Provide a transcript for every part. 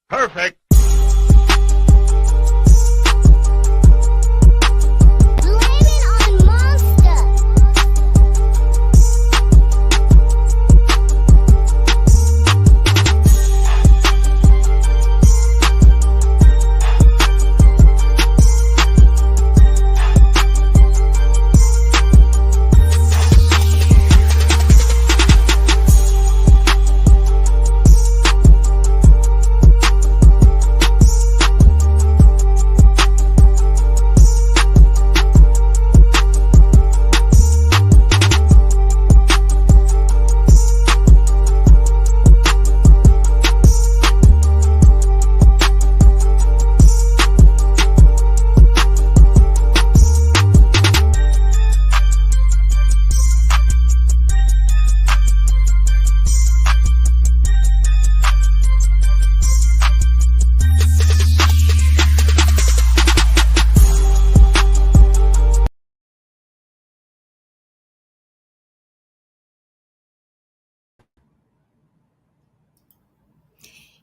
Perfect.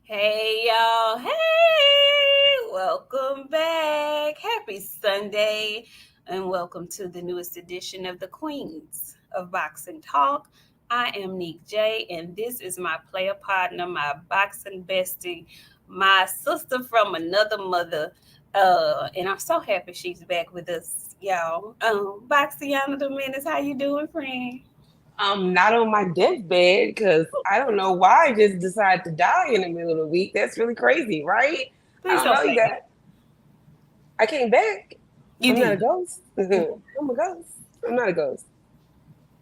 Hey y'all, hey, welcome back. Happy Sunday and welcome to the newest edition of the Queens of Boxing Talk. I am Nik J and this is my player partner, my boxing bestie, my sister from another mother. And I'm so happy she's back with us, y'all. BOXIANA the Menace, how you doing, friend? I'm not on my deathbed because I don't know why I just decided to die in the middle of the week. That's really crazy, right? Please I don't know say you got. I came back. You I'm did. not a ghost. I'm a ghost. I'm not a ghost.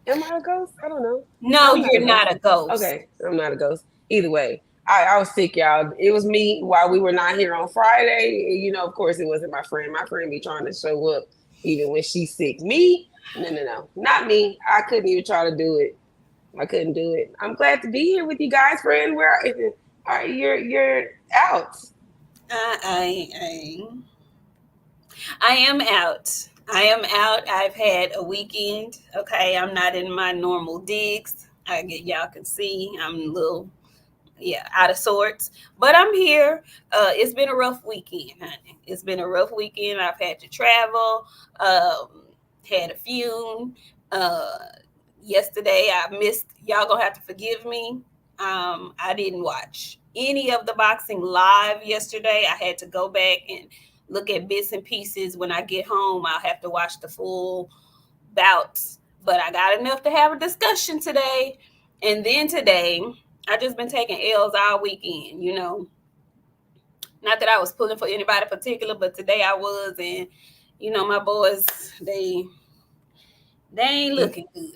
Am I a ghost? I don't know. No, I'm you're not a ghost. Okay, I'm not a ghost. Either way, I was sick, y'all. It was me while we were not here on Friday. You know, of course, it wasn't my friend. My friend be trying to show up even when she's sick. Me? No. Not me. I couldn't even try to do it. I couldn't do it. I'm glad to be here with you guys, friend. You're out. I am out. I am out. I've had a weekend. Okay, I'm not in my normal digs. Y'all can see I'm a little out of sorts, but I'm here. It's been a rough weekend, honey. It's been a rough weekend. I've had to travel. Had a fume. Yesterday I missed. Y'all gonna have to forgive me. I didn't watch any of the boxing live yesterday. I had to go back and look at bits and pieces. When I get home, I'll have to watch the full bouts. But I got enough to have a discussion today. And then today, I just been taking L's all weekend, you know. Not that I was pulling for anybody particular, but today I was. And, you know, my boys, they ain't looking good.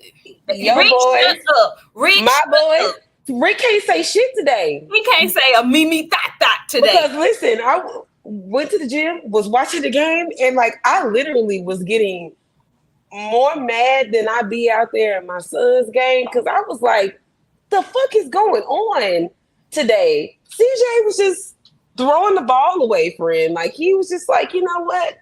Your Rick, boys, shut up. Rick, my shut boys. up. Rick can't say shit today. We can't say a Mimi thot today. Because listen, I went to the gym, was watching the game, and like I literally was getting more mad than I be out there at my son's game because I was like, the fuck is going on today? CJ was just throwing the ball away, friend. Like he was just like, you know what?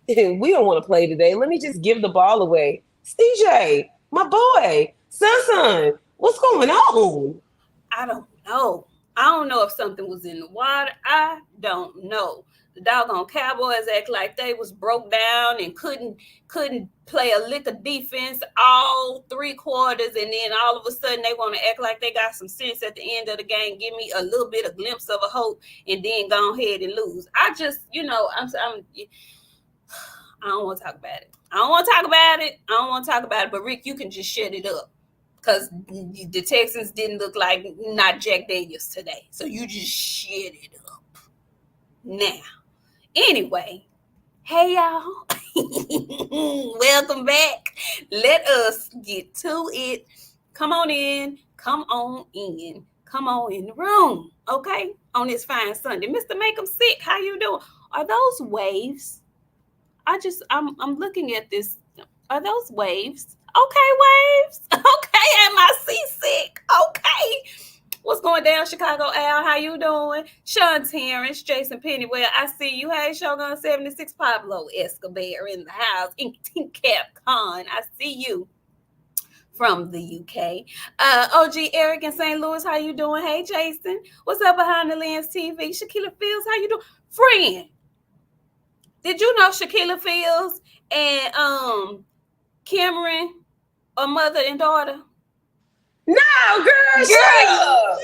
We don't want to play today. Let me just give the ball away. CJ, my boy, son, what's going on? I don't know. I don't know if something was in the water. I don't know. The doggone Cowboys act like they was broke down and couldn't play a lick of defense all 3 quarters, and then all of a sudden they want to act like they got some sense at the end of the game, give me a little bit of glimpse of a hope, and then go ahead and lose. I just, you know, I don't want to talk about it. I don't want to talk about it. But Rick, you can just shut it up. Because the Texans didn't look like not Jack Daniels today. So you just shut it up. Now, anyway, hey y'all. Welcome back. Let us get to it. Come on in. Come on in. Come on in the room. Okay? On this fine Sunday. Mr. Make 'em Sick, how you doing? Are those waves? I'm looking at this. Are those waves? Okay, waves. Okay, am I seasick? Okay. What's going down, Chicago Al? How you doing? Sean Terrence, Jason Pennywell, I see you. Hey, Shogun 76, Pablo Escobar in the house. Ink Cap Khan, I see you. from the UK. OG Eric in St. Louis, how you doing? Hey, Jason. What's up behind the lens TV? Shaquilla Fields, how you doing? Friend, did you know Shaquilla Fields and Cameron are mother and daughter? No, girl, shut up.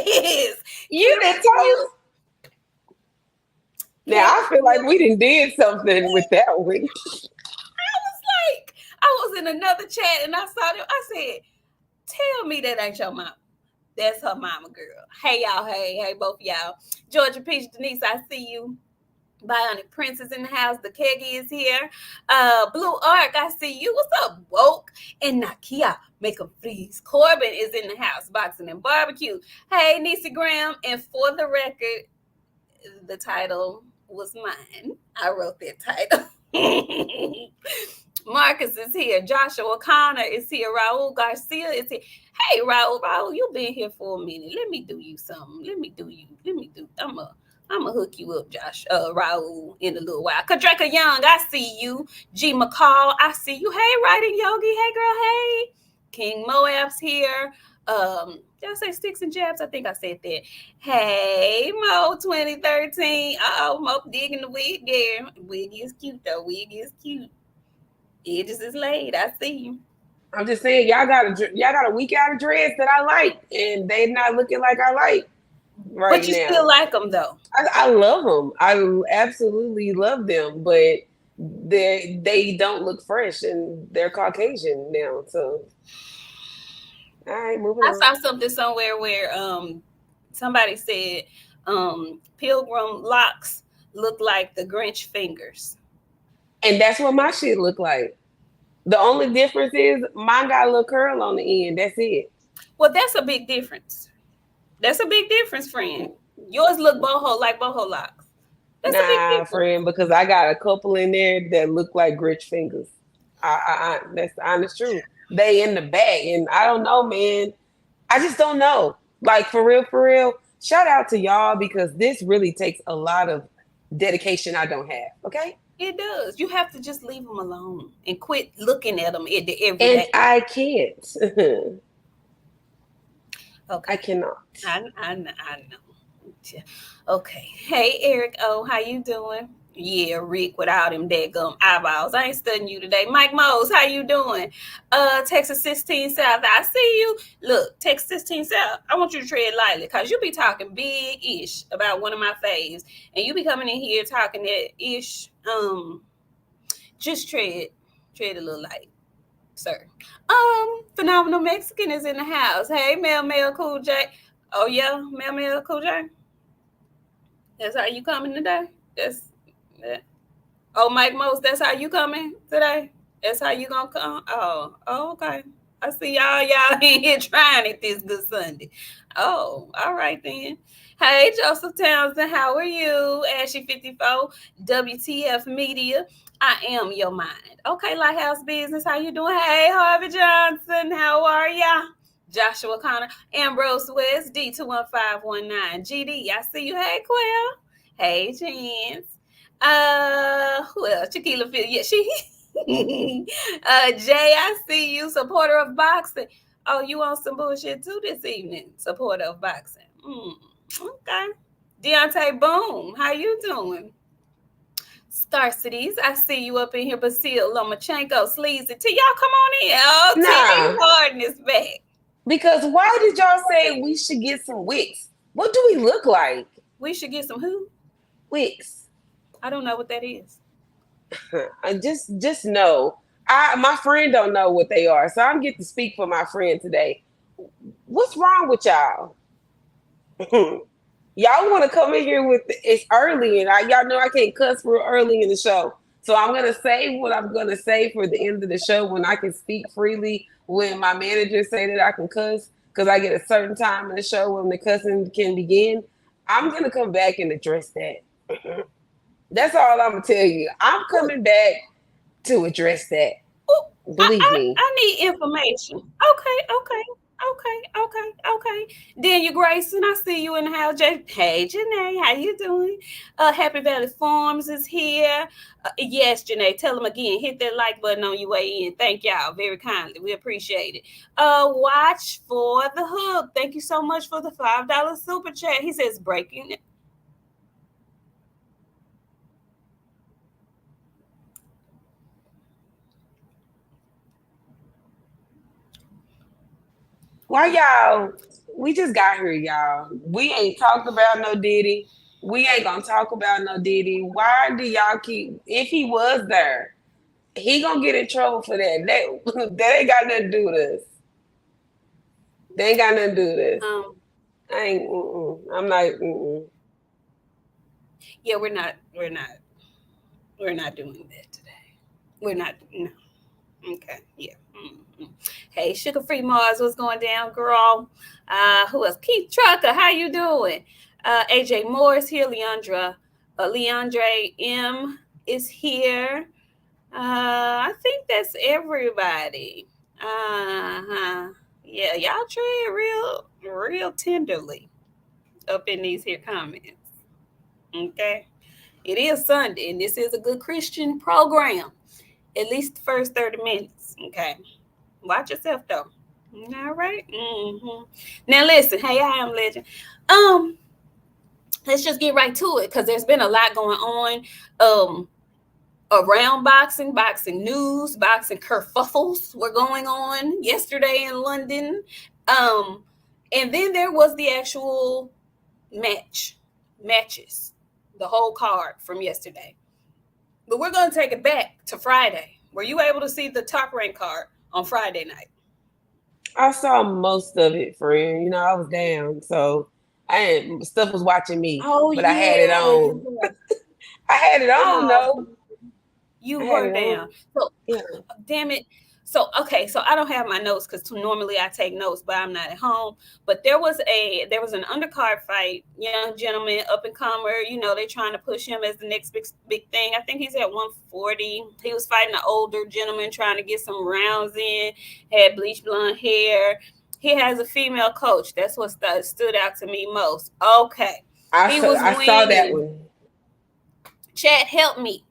Yes. You done told. Now I feel like we did something with that one. I was in another chat and I saw them. I said, tell me that ain't your mama. That's her mama, girl. Hey, y'all. Hey, both of y'all. Georgia Peach, Denise, I see you. Bionic Prince is in the house. The Keggy is here. Blue Arc, I see you. What's up, Woke? And Nakia, make them freeze. Corbin is in the house. Boxing and Barbecue. Hey, Nisi Graham. And for the record, the title was mine. I wrote that title. Marcus is here. Joshua Connor is here. Raul Garcia is here. Hey, Raul, you've been here for a minute. Let me do you something. I'm gonna hook you up, Josh. Raul, in a little while. Kadreka Young, I see you. G McCall, I see you. Hey, Writing Yogi. Hey, girl. Hey. King Moab's here. Did I say Sticks and Jabs? I think I said that. Hey, Mo 2013. Mo digging the wig there. Wig is cute, though. Wig is cute. Edges is laid. I see you. I'm just saying, y'all got a week out of dress that I like, and they're not looking like I like right now. But you still like them, though. I love them. I absolutely love them, but they don't look fresh, and they're Caucasian now. So, all right, moving on. I saw something somewhere where somebody said Pilgrim locks look like the Grinch fingers. And that's what my shit look like. The only difference is mine got a little curl on the end. That's it. Well, that's a big difference. That's a big difference, friend. Yours look boho locks. That's a big difference, friend, because I got a couple in there that look like Grinch fingers. That's the honest truth. They in the back, and I don't know, man. I just don't know. Like, for real. Shout out to y'all, because this really takes a lot of dedication I don't have. Okay. It does. You have to just leave them alone and quit looking at them every day. And I can't. Okay. I cannot. I know. Okay. Hey, Eric O, how you doing? Yeah, Rick, without him daggum eyeballs. I ain't studying you today. Mike Mose, how you doing? Texas 16 South, I see you. Look, Texas 16 South, I want you to tread lightly, because you be talking big-ish about one of my faves, and you be coming in here talking that ish. Just tread a little light, sir. Phenomenal Mexican is in the house. Hey, Mel Cool J. Oh yeah, Mel Cool J. That's how you coming today? Oh, Mike Most, that's how you coming today? That's how you gonna come? Oh, okay. I see y'all in here trying it this good Sunday. Oh, all right then. Hey, Joseph Townsend, how are you? Ashy 54, WTF Media. I am your mind. Okay, Lighthouse Business, how you doing? Hey, Harvey Johnson, how are ya? Joshua Connor, Ambrose West, D21519, GD, I see you. Hey, Quill. Hey, Chance. Who else? Shaquilla Field. Yeah, she. Jay, I see you. Supporter of boxing. Oh, you on some bullshit too this evening? Supporter of boxing. Okay. Deontay Boom, how you doing? Scarcities, I see you up in here. Basil Lomachenko, Sleazy. T, y'all come on in. Oh, T Harden is back. Because why did y'all say we should get some wicks? What do we look like? We should get some who? Wicks. I don't know what that is. I just know. My friend don't know what they are, so I'm getting to speak for my friend today. What's wrong with y'all? Y'all want to come in here with it's early, and y'all know I can't cuss real early in the show. So I'm gonna say what I'm gonna say for the end of the show when I can speak freely. When my manager say that I can cuss, because I get a certain time in the show when the cussing can begin. I'm gonna come back and address that. That's all I'm gonna tell you. I'm coming back to address that. Believe me. I need information. Okay. Okay. Daniel Grayson, I see you in the house. Hey, Janae, how you doing? Happy Valley Farms is here. Yes, Janae, tell them again. Hit that like button on your way in. Thank y'all very kindly. We appreciate it. Watch for the hook. Thank you so much for the $5 super chat. He says breaking. Why y'all? We just got here, y'all. We ain't talked about no Diddy. We ain't gonna talk about no Diddy. Why do y'all keep? If he was there, he gonna get in trouble for that. That ain't got nothing to do with us. They ain't got nothing to do with this. I ain't. I'm not. Yeah, we're not doing that today. We're not. No. Okay. Yeah. Hey, Sugar Free Mars, what's going down, girl? Who else? Keith Trucker, how you doing? AJ Morris here. Leandre M is here. I think that's everybody. Yeah, y'all tread real tenderly up in these here comments. Okay. It is Sunday, and this is a good Christian program. At least the first 30 minutes. Okay. Watch yourself though. All right. Now listen, hey, I am legend. Let's just get right to it because there's been a lot going on. Around boxing news, boxing kerfuffles were going on yesterday in London. And then there was the actual matches, the whole card from yesterday. But we're going to take it back to Friday. Were you able to see the top rank card on Friday night? I saw most of it, friend. You know, I was down, so stuff was watching me. Oh, but I had it on. I had it on, though. You were down. So, yeah. Damn it. So, okay, so I don't have my notes because normally I take notes, but I'm not at home. But there was an undercard fight, young gentleman, up and comer. You know, they're trying to push him as the next big thing. I think he's at 140. He was fighting an older gentleman trying to get some rounds in, had bleach blonde hair. He has a female coach. That's what stood out to me most. Okay. I saw that one. Chat, help me.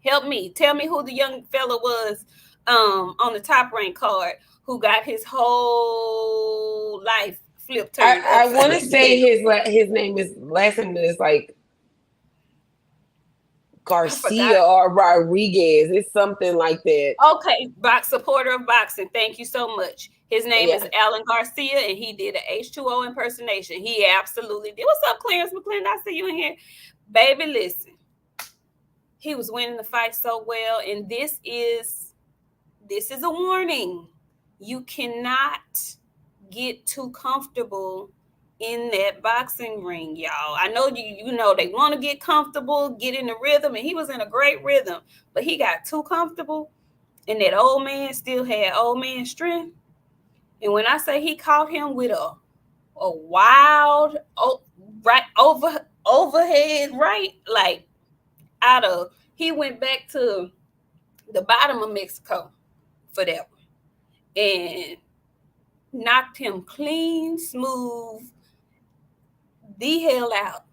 Tell me who the young fella was on the top rank card who got his whole life flipped turned. I want to say his last name is like Garcia or Rodriguez. It's something like that. Okay, supporter of boxing. Thank you so much. His name is Alan Garcia, and he did an H2O impersonation. He absolutely did. What's up, Clarence McClendon? I see you in here. Baby, listen. He was winning the fight so well, and this is a warning. You cannot get too comfortable in that boxing ring, y'all. I know you know they want to get comfortable, get in the rhythm, and he was in a great rhythm, but he got too comfortable, and that old man still had old man strength. And when I say he caught him with a wild overhead right, like he went back to the bottom of Mexico for that one and knocked him clean, smooth, the hell out.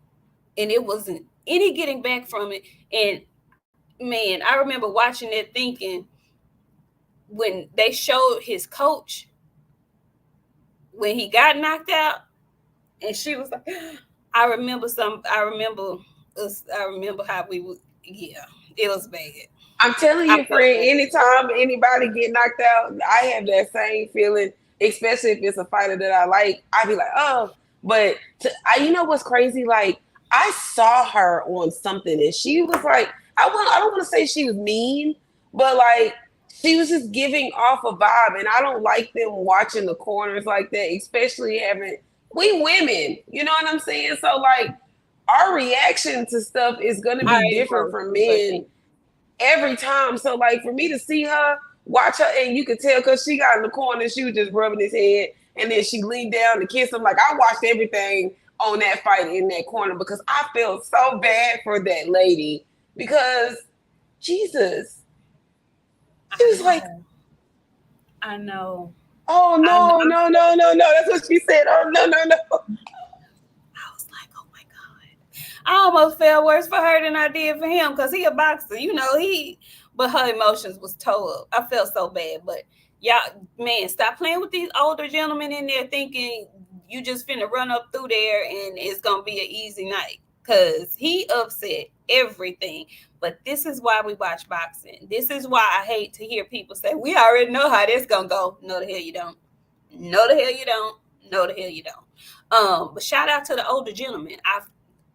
And it wasn't any getting back from it. And man, I remember watching it thinking when they showed his coach when he got knocked out, and she was like, I remember how we would, it was bad. I'm telling you, friend, anytime anybody get knocked out, I have that same feeling, especially if it's a fighter that I like. I'd be like, oh, but you know what's crazy? Like, I saw her on something and she was like, I don't want to say she was mean, but like, she was just giving off a vibe, and I don't like them watching the corners like that, especially we women, you know what I'm saying? So like, our reaction to stuff is going to be different from men every time. So like, for me to see her, watch her, and you could tell because she got in the corner, she was just rubbing his head, and then she leaned down to kiss him. Like, I watched everything on that fight in that corner because I felt so bad for that lady because Jesus. She was like, I know. Oh no. That's what she said. Oh no. I was like, oh my God. I almost felt worse for her than I did for him because he a boxer, but her emotions was tore up. I felt so bad. But y'all, man, stop playing with these older gentlemen in there thinking you just finna run up through there and it's gonna be an easy night. Cause he upset everything. But this is why we watch boxing. This is why I hate to hear people say, we already know how this gonna go. No, the hell you don't. No, the hell you don't. No, the hell you don't. But shout out to the older gentleman.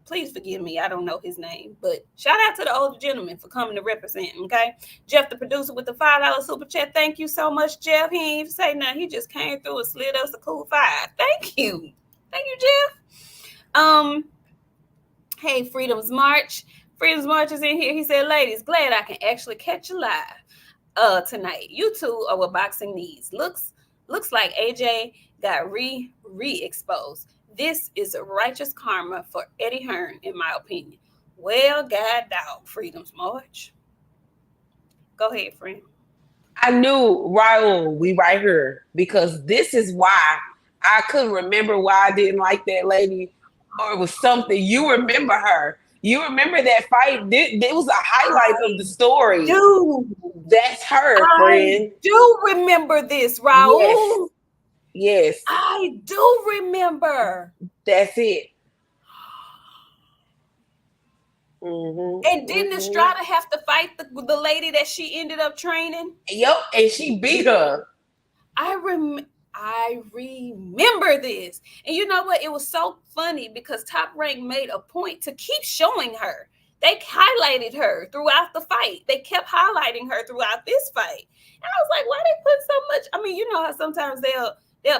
Please forgive me, I don't know his name, but shout out to the older gentleman for coming to represent. Okay, Jeff, the producer with the $5 super chat. Thank you so much, Jeff. He ain't even say nothing. He just came through and slid us a cool $5. Thank you, Jeff. Hey, Freedom's March. Freedom's March is in here. He said, ladies, glad I can actually catch you live tonight. You two are what boxing needs. Looks like AJ got re-exposed. This is a righteous karma for Eddie Hearn, in my opinion. Well, God dog, Freedom's March. Go ahead, friend. I knew Raul, we right here, because this is why I couldn't remember why I didn't like that lady, or it was something. You remember her. You remember that fight? It was a highlight of the story. Dude, that's her, friend. I do remember this, Raul. Yes. I do remember. That's it. And didn't Estrada have to fight the lady that she ended up training? Yep, and she beat her. I remember this. And you know what? It was so funny because Top Rank made a point to keep showing her. They highlighted her throughout the fight. They kept highlighting her throughout this fight. And I was like, why they put so much? I mean, you know how sometimes they'll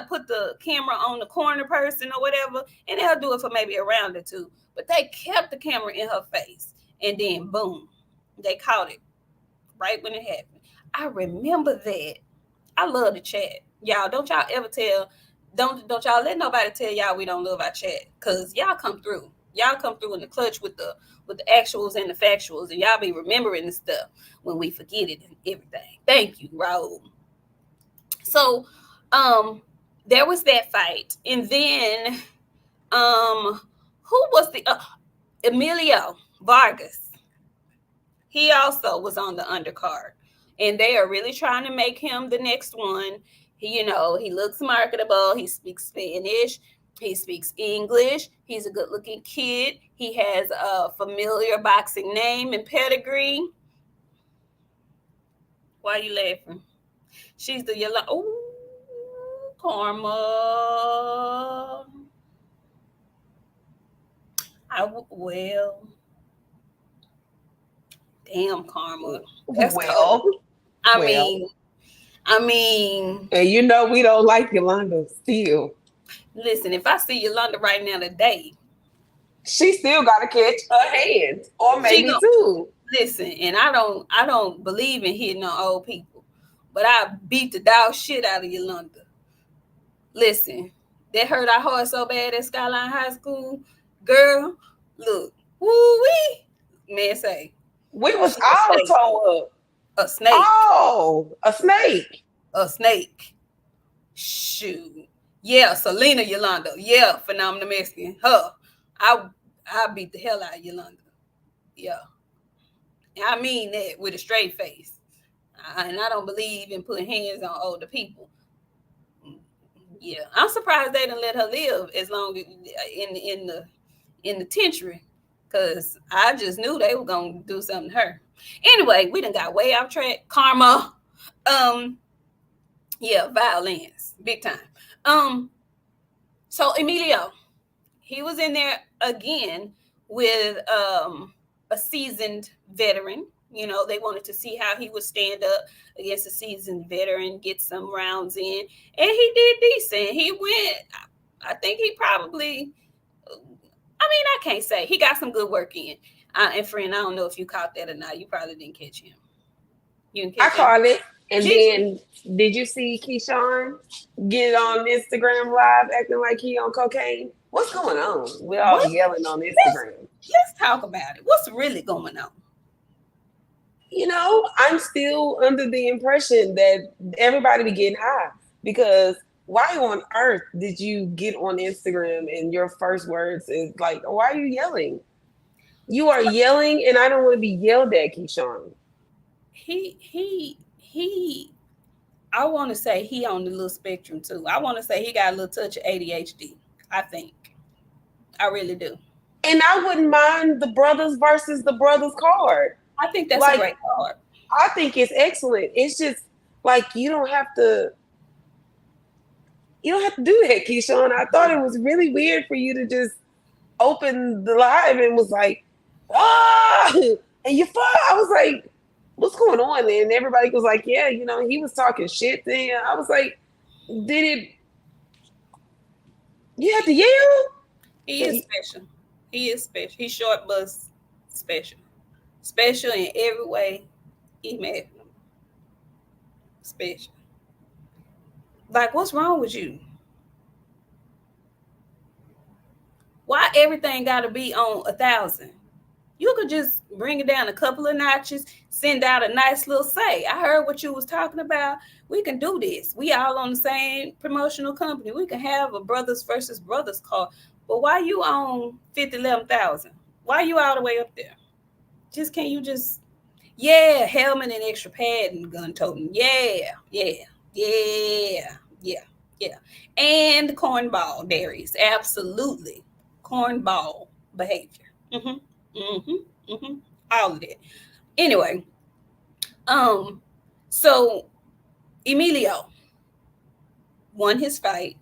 put the camera on the corner person or whatever, and they'll do it for maybe a round or two. But they kept the camera in her face. And then, boom, they caught it right when it happened. I remember that. I love the chat. Y'all, don't y'all ever don't y'all let nobody tell y'all we don't love our chat. Because y'all come through. Y'all come through in the clutch with the actuals and the factuals. And y'all be remembering the stuff when we forget it and everything. Thank you, Raul. So, there was that fight. And then, who was the Emilio Vargas? He also was on the undercard, and they are really trying to make him the next one. He looks marketable. He speaks Spanish. He speaks English. He's a good-looking kid. He has a familiar boxing name and pedigree. Why are you laughing? She's the yellow. Oh, Karma. Damn, Karma. That's cold. I mean. And you know we don't like Yolanda still. Listen, if I see Yolanda right now today, she still got to catch her hands, or maybe two. Listen, and I don't believe in hitting on old people, but I beat the dog shit out of Yolanda. Listen, that hurt our heart so bad at Skyline High School, girl. Look, woo-wee, man, say. We was all tore up. A snake. Oh, a snake. A snake. Shoot. Yeah, Selena Yolanda. Yeah, Phenomenal Mexican. Her. I beat the hell out of Yolanda. Yeah. I mean that with a straight face. And I don't believe in putting hands on older people. Yeah. I'm surprised they didn't let her live as long as in the penitentiary. Because I just knew they were going to do something to her. Anyway, we done got way off track. Karma. Yeah, violence. Big time. So Emilio, he was in there again with a seasoned veteran. You know, they wanted to see how he would stand up against a seasoned veteran, get some rounds in. And he did decent. He went, I think he probably... I can't say. He got some good work in. And friend, I don't know if you caught that or not. You probably didn't catch him. You didn't catch him? I caught it. And then, did you see Keyshawn get on Instagram Live acting like he on cocaine? What's going on? We're all yelling on Instagram. Let's talk about it. What's really going on? You know, I'm still under the impression that everybody be getting high. because why on earth did you get on Instagram and your first words is like, why are you yelling? You are yelling, and I don't want to be yelled at, Keyshawn. He I want to say he on the little spectrum too. I want to say he got a little touch of ADHD. I think. I really do. And I wouldn't mind the brothers versus the brothers card. I think that's a Like, great card. I think it's excellent. It's just like you don't have to do that, Keyshawn. I thought it was really weird for you to just open the live and was like, ah, and you fought. I was like, what's going on? And everybody was like, yeah, he was talking shit then. I was like, you had to yell? He is special. He is special. He's short but special. Special in every way imaginable. Special. Like, what's wrong with you? Why everything got to be on 1,000? You could just bring it down a couple of notches, send out a nice little say. I heard what you was talking about. We can do this. We all on the same promotional company. We can have a brothers versus brothers call. But why you on 11,000? Why you all the way up there? Just can't you just helmet and extra pad and gun toting. Yeah. And cornball, Darius. Absolutely. Cornball behavior. All of that. Anyway, so Emilio won his fight,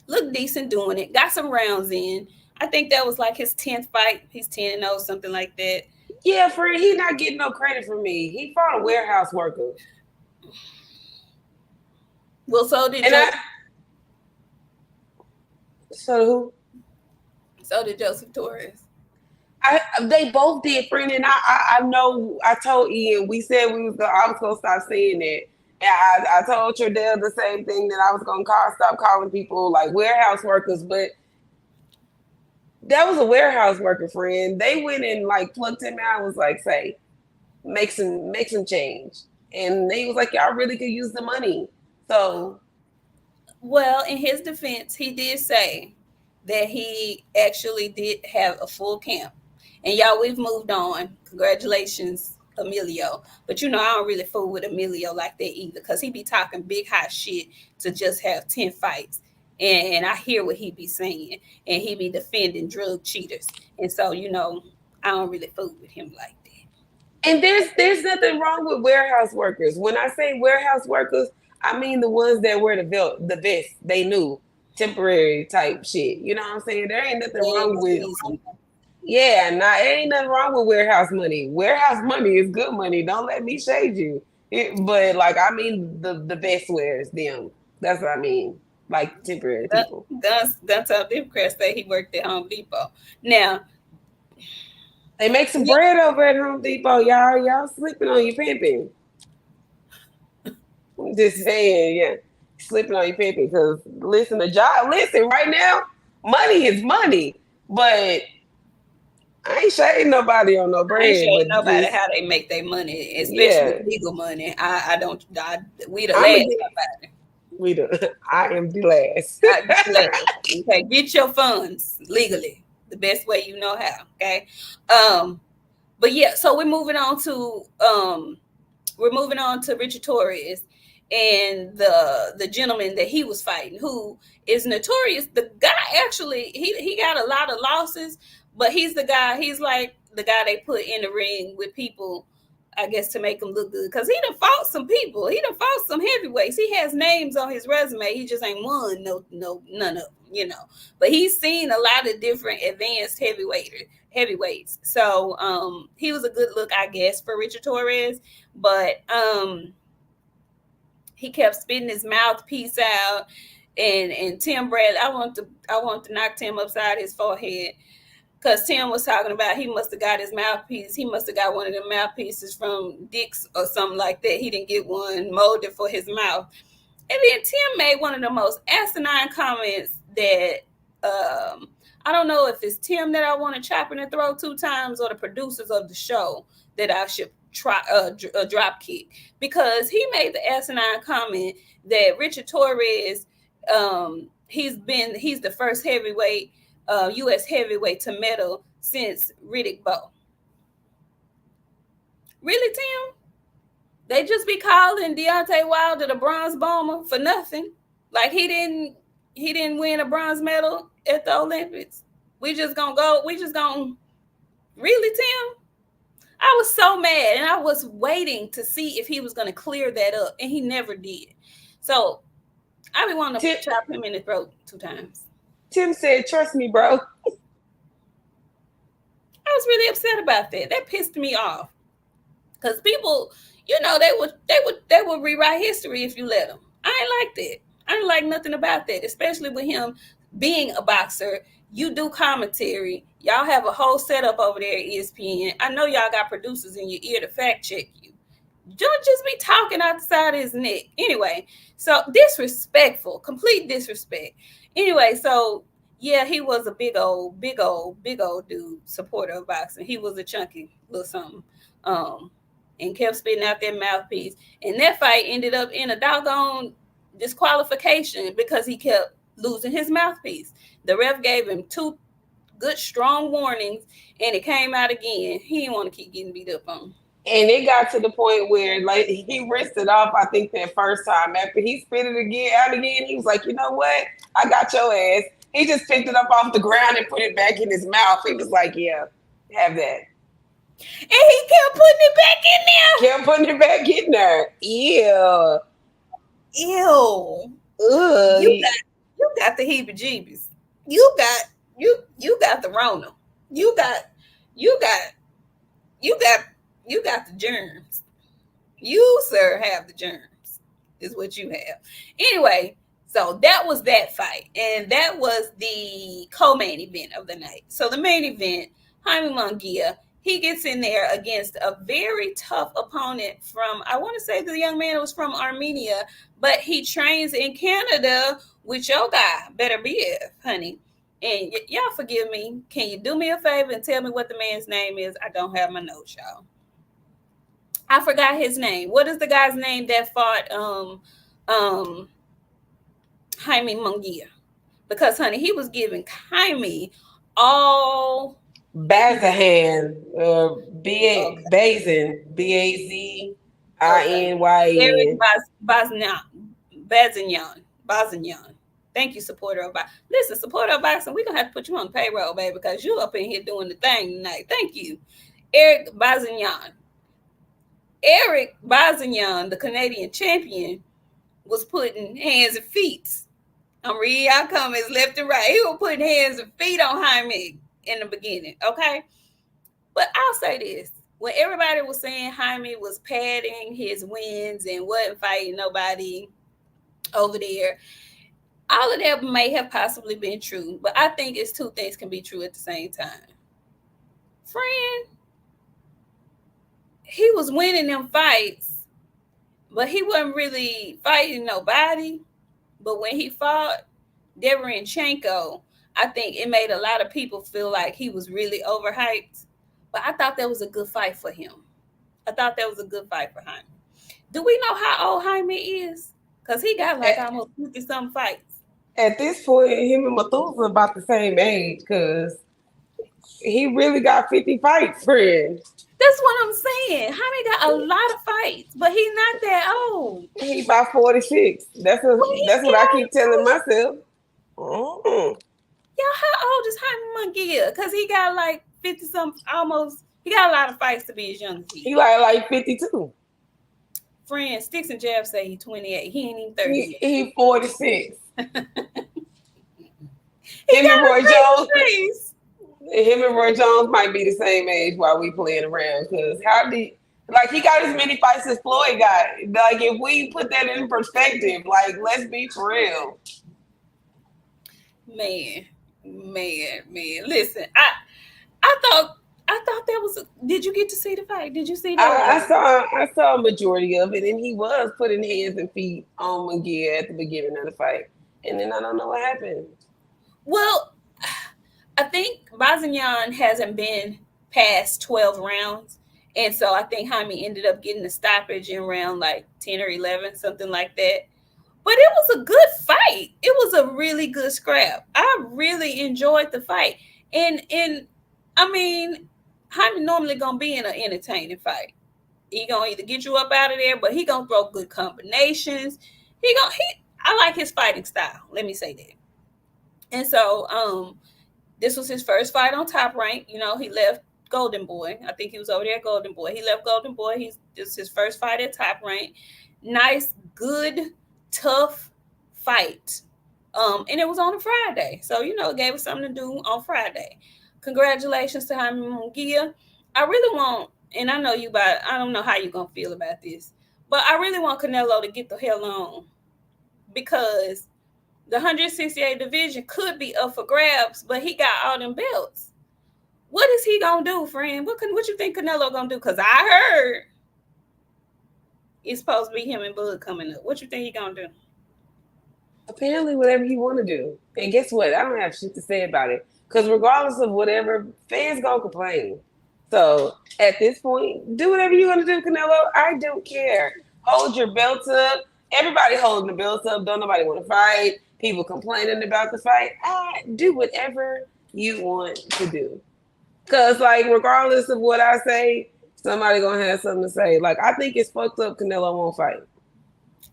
looked decent doing it, got some rounds in. I think that was like his 10th fight. He's 10-0, something like that. Yeah, friend, he not getting no credit from me. He fought a warehouse worker. Well, so did So who? So did Joseph Torres. They both did, friend, and I know. I told Ian. We said I was gonna stop saying that, and I told Trudell the same thing, that I was gonna stop calling people like warehouse workers, but that was a warehouse worker, friend. They went and like plucked him out and was like, say, make some change. And he was like, y'all really could use the money. So, well, in his defense, he did say that he actually did have a full camp. And y'all, we've moved on. Congratulations, Emilio. But I don't really fool with Emilio like that either, because he be talking big hot shit to just have 10 fights. And I hear what he be saying, and he be defending drug cheaters. And so, I don't really fool with him like that. And there's nothing wrong with warehouse workers. When I say warehouse workers, I mean the ones that wear the vest. They knew temporary type shit. You know what I'm saying? There ain't nothing wrong with. Yeah, ain't nothing wrong with warehouse money. Warehouse money is good money. Don't let me shade you. But like, I mean the vest wearers, them. That's what I mean. Like temporary people. That's how Democrats say he worked at Home Depot. Now, they make some bread over at Home Depot, y'all. Y'all slipping on your pimping. I'm just saying, yeah, slipping on your pimping. Because listen, right now, money is money. But I ain't shading nobody on no bread. I ain't shading nobody how they make their money, especially legal money. We the last. I am the last. Okay, get your funds legally the best way you know how. Okay, but yeah, so we're moving on to Richard Torres and the gentleman that he was fighting, who is notorious. The guy actually he got a lot of losses, but he's like the guy they put in the ring with people, I guess, to make him look good, because he done fought some people. He done fought some heavyweights. He has names on his resume. He just ain't won none of them, But he's seen a lot of different advanced heavyweights. So he was a good look, I guess, for Richard Torres. But he kept spitting his mouthpiece out, and Tim Bradley, I want to knock Tim upside his forehead. Because Tim was talking about he must have got his mouthpiece. He must have got one of the mouthpieces from Dick's or something like that. He didn't get one molded for his mouth. And then Tim made one of the most asinine comments that I don't know if it's Tim that I want to chop in the throat 2 times, or the producers of the show that I should a drop kick, because he made the asinine comment that Richard Torres, he's the first heavyweight, U.S. heavyweight to medal since Riddick Bowe. Really, Tim? They just be calling Deontay Wilder the bronze bomber for nothing. Like he didn't win a bronze medal at the Olympics. We just gonna really, Tim? I was so mad, and I was waiting to see if he was gonna clear that up, and he never did. So I be wanting to chop him in the throat 2 times. Tim said, "Trust me, bro." I was really upset about that. That pissed me off. Because people, they would rewrite history if you let them. I ain't like that. I ain't like nothing about that, especially with him being a boxer. You do commentary. Y'all have a whole setup over there at ESPN. I know y'all got producers in your ear to fact check you. Don't just be talking out the side of his neck. Anyway, so disrespectful, complete disrespect. Anyway, so yeah, he was a big old dude, supporter of boxing. He was a chunky little something. And kept spitting out that mouthpiece. And that fight ended up in a doggone disqualification because he kept losing his mouthpiece. The ref gave him 2 good, strong warnings, and it came out again. He didn't want to keep getting beat up on. And it got to the point where, like, he rinsed it off, I think, that first time. After he spit it out again, he was like, you know what? I got your ass. He just picked it up off the ground and put it back in his mouth. He was like, yeah, have that. And he kept putting it back in there. Kept putting it back in there. Ew. Ugh. You got the heebie-jeebies. You got the Rona. You got the germs. You, sir, have the germs. Is what you have. Anyway, so that was that fight, and that was the co-main event of the night. So the main event, Jaime Munguia, he gets in there against a very tough opponent from, I want to say the young man was from Armenia, but he trains in Canada with your guy, Better BF, honey. And y'all forgive me. Can you do me a favor and tell me what the man's name is? I don't have my notes, y'all. I forgot his name. What is the guy's name that fought Jaime Munguia? Because, honey, he was giving Jaime all... Bazahan, Bazin, Bazin. Eric Bazignan. Thank you, supporter of boxing. Listen, supporter of boxing, we're going to have to put you on the payroll, baby, because you up in here doing the thing tonight. Thank you. Eric Bazignan. Eric Bazignan, the Canadian champion, was putting hands and feet. I'm reading y'all comments left and right. He was putting hands and feet on Jaime in the beginning, okay? But I'll say this. When everybody was saying Jaime was padding his wins and wasn't fighting nobody over there, all of that may have possibly been true. But I think it's 2 things can be true at the same time. Friend, he was winning them fights, but he wasn't really fighting nobody. But when he fought Derevyanchenko, I think it made a lot of people feel like he was really overhyped. But I thought that was a good fight for him. Jaime. Do we know how old Jaime is? Because he got like almost 50-something fights. At this point, him and Methuselah about the same age, because he really got 50 fights, friend. That's what I'm saying. Jaime got a lot of fights, but he's not that old. He about 46. That's what I keep telling myself. Y'all, how old is Jaime Munguia? Because he got like 50-something, almost. He got a lot of fights to be as young as he is. He like 52. Friend, Sticks and Jab say he's 28. He ain't even 30. He 46. Him and Roy Jones might be the same age while we playing around. Because he got as many fights as Floyd got. Like, if we put that in perspective, like, let's be for real. Man. Listen, I thought that was. Did you get to see the fight? Did you see that? I saw a majority of it, and he was putting hands and feet on Munguia at the beginning of the fight, and then I don't know what happened. Well, I think Bazignan hasn't been past 12 rounds, And so I think Jaime ended up getting the stoppage in round like 10 or 11, something like that. But it was a good fight. It was a really good scrap. I really enjoyed the fight. And I mean, Jaime normally gonna be in an entertaining fight. He gonna either get you up out of there, but he gonna throw good combinations. I like his fighting style. Let me say that. And so this was his first fight on Top Rank. You know, he left Golden Boy. I think he was over there at Golden Boy. He left Golden Boy. This is his first fight at Top Rank. Nice, good, tough fight. And it was on a Friday. So, you know, it gave us something to do on Friday. Congratulations to Hakan Mongraal. I really want, and I know I don't know how you're going to feel about this, but I really want Canelo to get the hell on, because the 168 division could be up for grabs, but he got all them belts. What is he gonna do, friend? What you think Canelo gonna do? Because I heard it's supposed to be him and Bud coming up. What you think he gonna do? Apparently, whatever he want to do. And guess what? I don't have shit to say about it. Because regardless of whatever, fans gonna complain. So at this point, do whatever you're gonna do, Canelo. I don't care. Hold your belts up. Everybody holding the belts up. Don't nobody want to fight. People complaining about the fight. Do whatever you want to do. Because, like, regardless of what I say, somebody going to have something to say. Like, I think it's fucked up Canelo won't fight.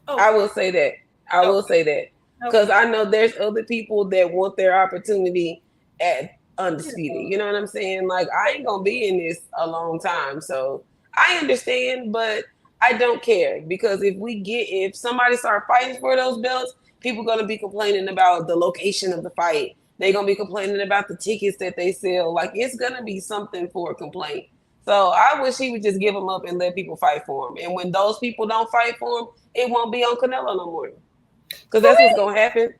Okay. I will say that. I will say that. Because I know there's other people that want their opportunity at undisputed. You know what I'm saying? Like, I ain't going to be in this a long time. So, I understand, but I don't care. Because if somebody start fighting for those belts, people going to be complaining about the location of the fight. They're going to be complaining about the tickets that they sell. Like, it's going to be something for a complaint. So I wish he would just give them up and let people fight for him. And when those people don't fight for him, it won't be on Canelo no more. Because that's what's going to happen.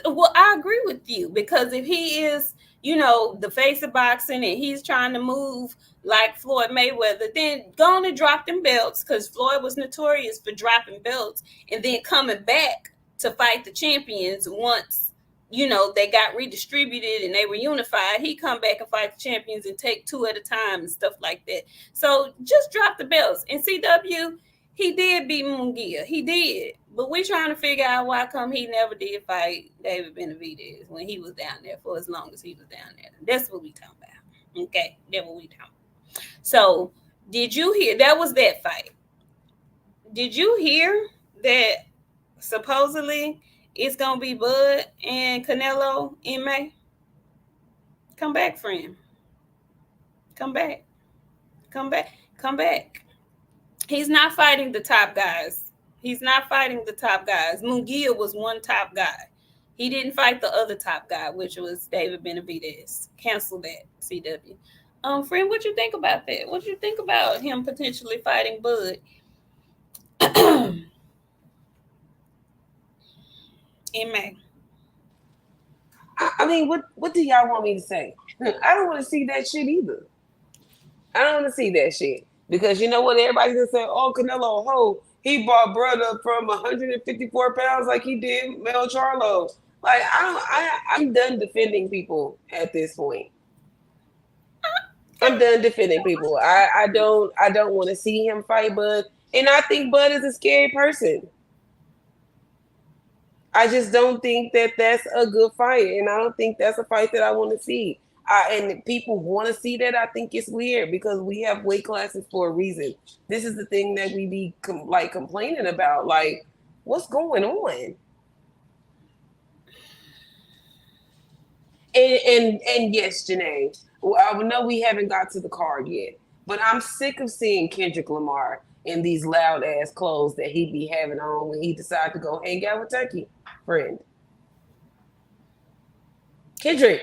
Well, I agree with you. Because if he is, you know, the face of boxing and he's trying to move like Floyd Mayweather, then go on and drop them belts. Because Floyd was notorious for dropping belts and then coming back to fight the champions once, you know, they got redistributed and they were unified. He come back and fight the champions and take 2 at a time and stuff like that. So just drop the belts. And CW, he did beat Mongraal. He did. But we're trying to figure out why come he never did fight David Benavidez when he was down there for as long as he was down there. That's what we talking about. Okay, that's what we talking about. So did you hear, that was that fight. Did you hear that supposedly it's going to be Bud and Canelo in May? Come back, friend. Come back. Come back. Come back. He's not fighting the top guys. He's not fighting the top guys. Mongraal was one top guy. He didn't fight the other top guy, which was David Benavidez. Cancel that, CW. Friend, what you think about that? What you think about him potentially fighting Bud? In May. I mean, what do y'all want me to say? I don't want to see that shit either. I don't want to see that shit. Because you know what? Everybody's going to say, oh, Canelo, he brought Bud up from 154 pounds like he did Mel Charlo. Like, I'm done defending people at this point. I'm done defending people. I don't want to see him fight Bud. And I think Bud is a scary person. I just don't think that that's a good fight. And I don't think that's a fight that I want to see. And people want to see that. I think it's weird because we have weight classes for a reason. This is the thing that we be complaining about. Like, what's going on? And yes, Janae, I know we haven't got to the card yet, but I'm sick of seeing Kendrick Lamar in these loud ass clothes that he be having on when he decide to go hang out with Turkey friend. Kendrick,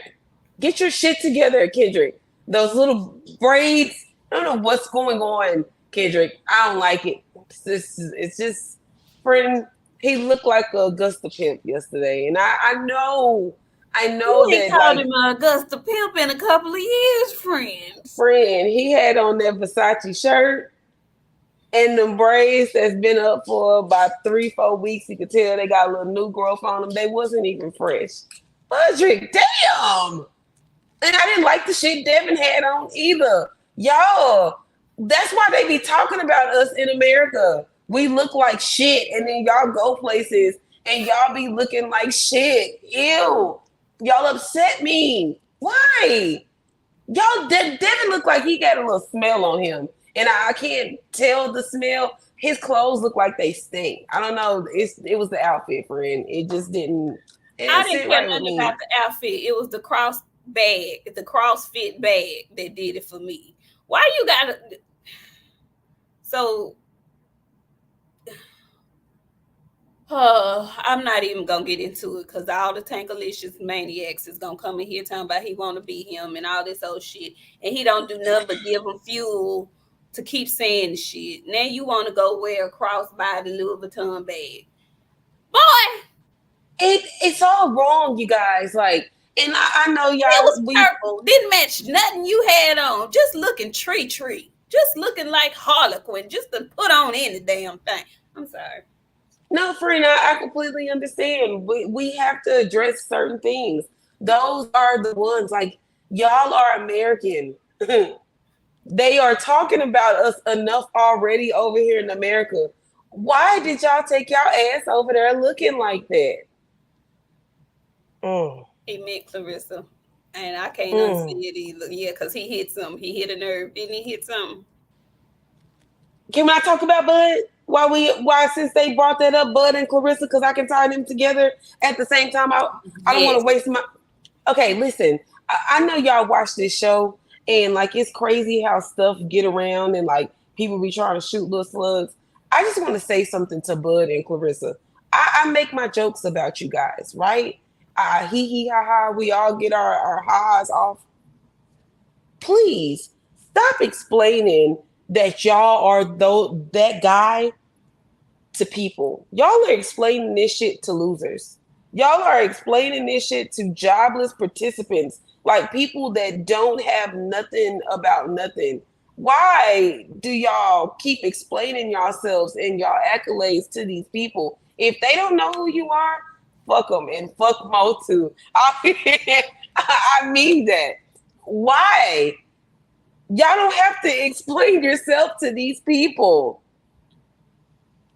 get your shit together, Kendrick. Those little braids, I don't know what's going on, Kendrick. I don't like it. It's just, friend, he looked like a Augusta Pimp yesterday. And I know you that. Called him Augusta Pimp in a couple of years, friend. Friend, he had on that Versace shirt and them braids that's been up for about 3-4 weeks. You could tell they got a little new growth on them. They wasn't even fresh. Fudrick, damn! And I didn't like the shit Devin had on either. Y'all, That's why they be talking about us in America. We look like shit, and then y'all go places and y'all be looking like shit. Ew. Y'all upset me. Why? Y'all, Devin look like he got a little smell on him. And I can't tell the smell. His clothes look like they stink. I don't know. It was the outfit, friend. It just didn't. It I didn't didn't sit care right with nothing me. about the outfit. It was the CrossFit bag that did it for me. Why you gotta? So, I'm not even gonna get into it because all the Tankalicious maniacs is gonna come in here talking about he want to be him and all this old shit, and he don't do nothing but give them fuel to keep saying the shit. Now you want to go wear a crossbody Louis Vuitton bag, boy? It's all wrong, you guys. Like, and I know It y'all. was purple. Didn't match nothing you had on. Just looking tree. Just looking like Harlequin. Just to put on any damn thing. I'm sorry. No, friend, I completely understand. We have to address certain things. Those are the ones, like, y'all are American. They are talking about us enough already over here in America. Why did y'all take y'all ass over there looking like that? Mm, He met Clarissa. And I can't unsee mm. it either. Yeah, because he hit something. He hit a nerve. Didn't he hit something? Can I talk about Bud? Why since they brought that up, Bud and Clarissa, because I can tie them together at the same time. I don't want Yes. to waste my. Okay, listen. I know y'all watch this show, and like it's crazy how stuff get around, and like people be trying to shoot little slugs. I just want to say something to Bud and Clarissa. I make my jokes about you guys, right? Hee ha ha. We all get our ha's off. Please stop explaining that y'all are that guy to people. Y'all are explaining this shit to losers. Y'all are explaining this shit to jobless participants, like people that don't have nothing about nothing. Why do y'all keep explaining yourselves and y'all accolades to these people? If they don't know who you are, fuck them and fuck Mo too. I mean that. Why? Y'all don't have to explain yourself to these people.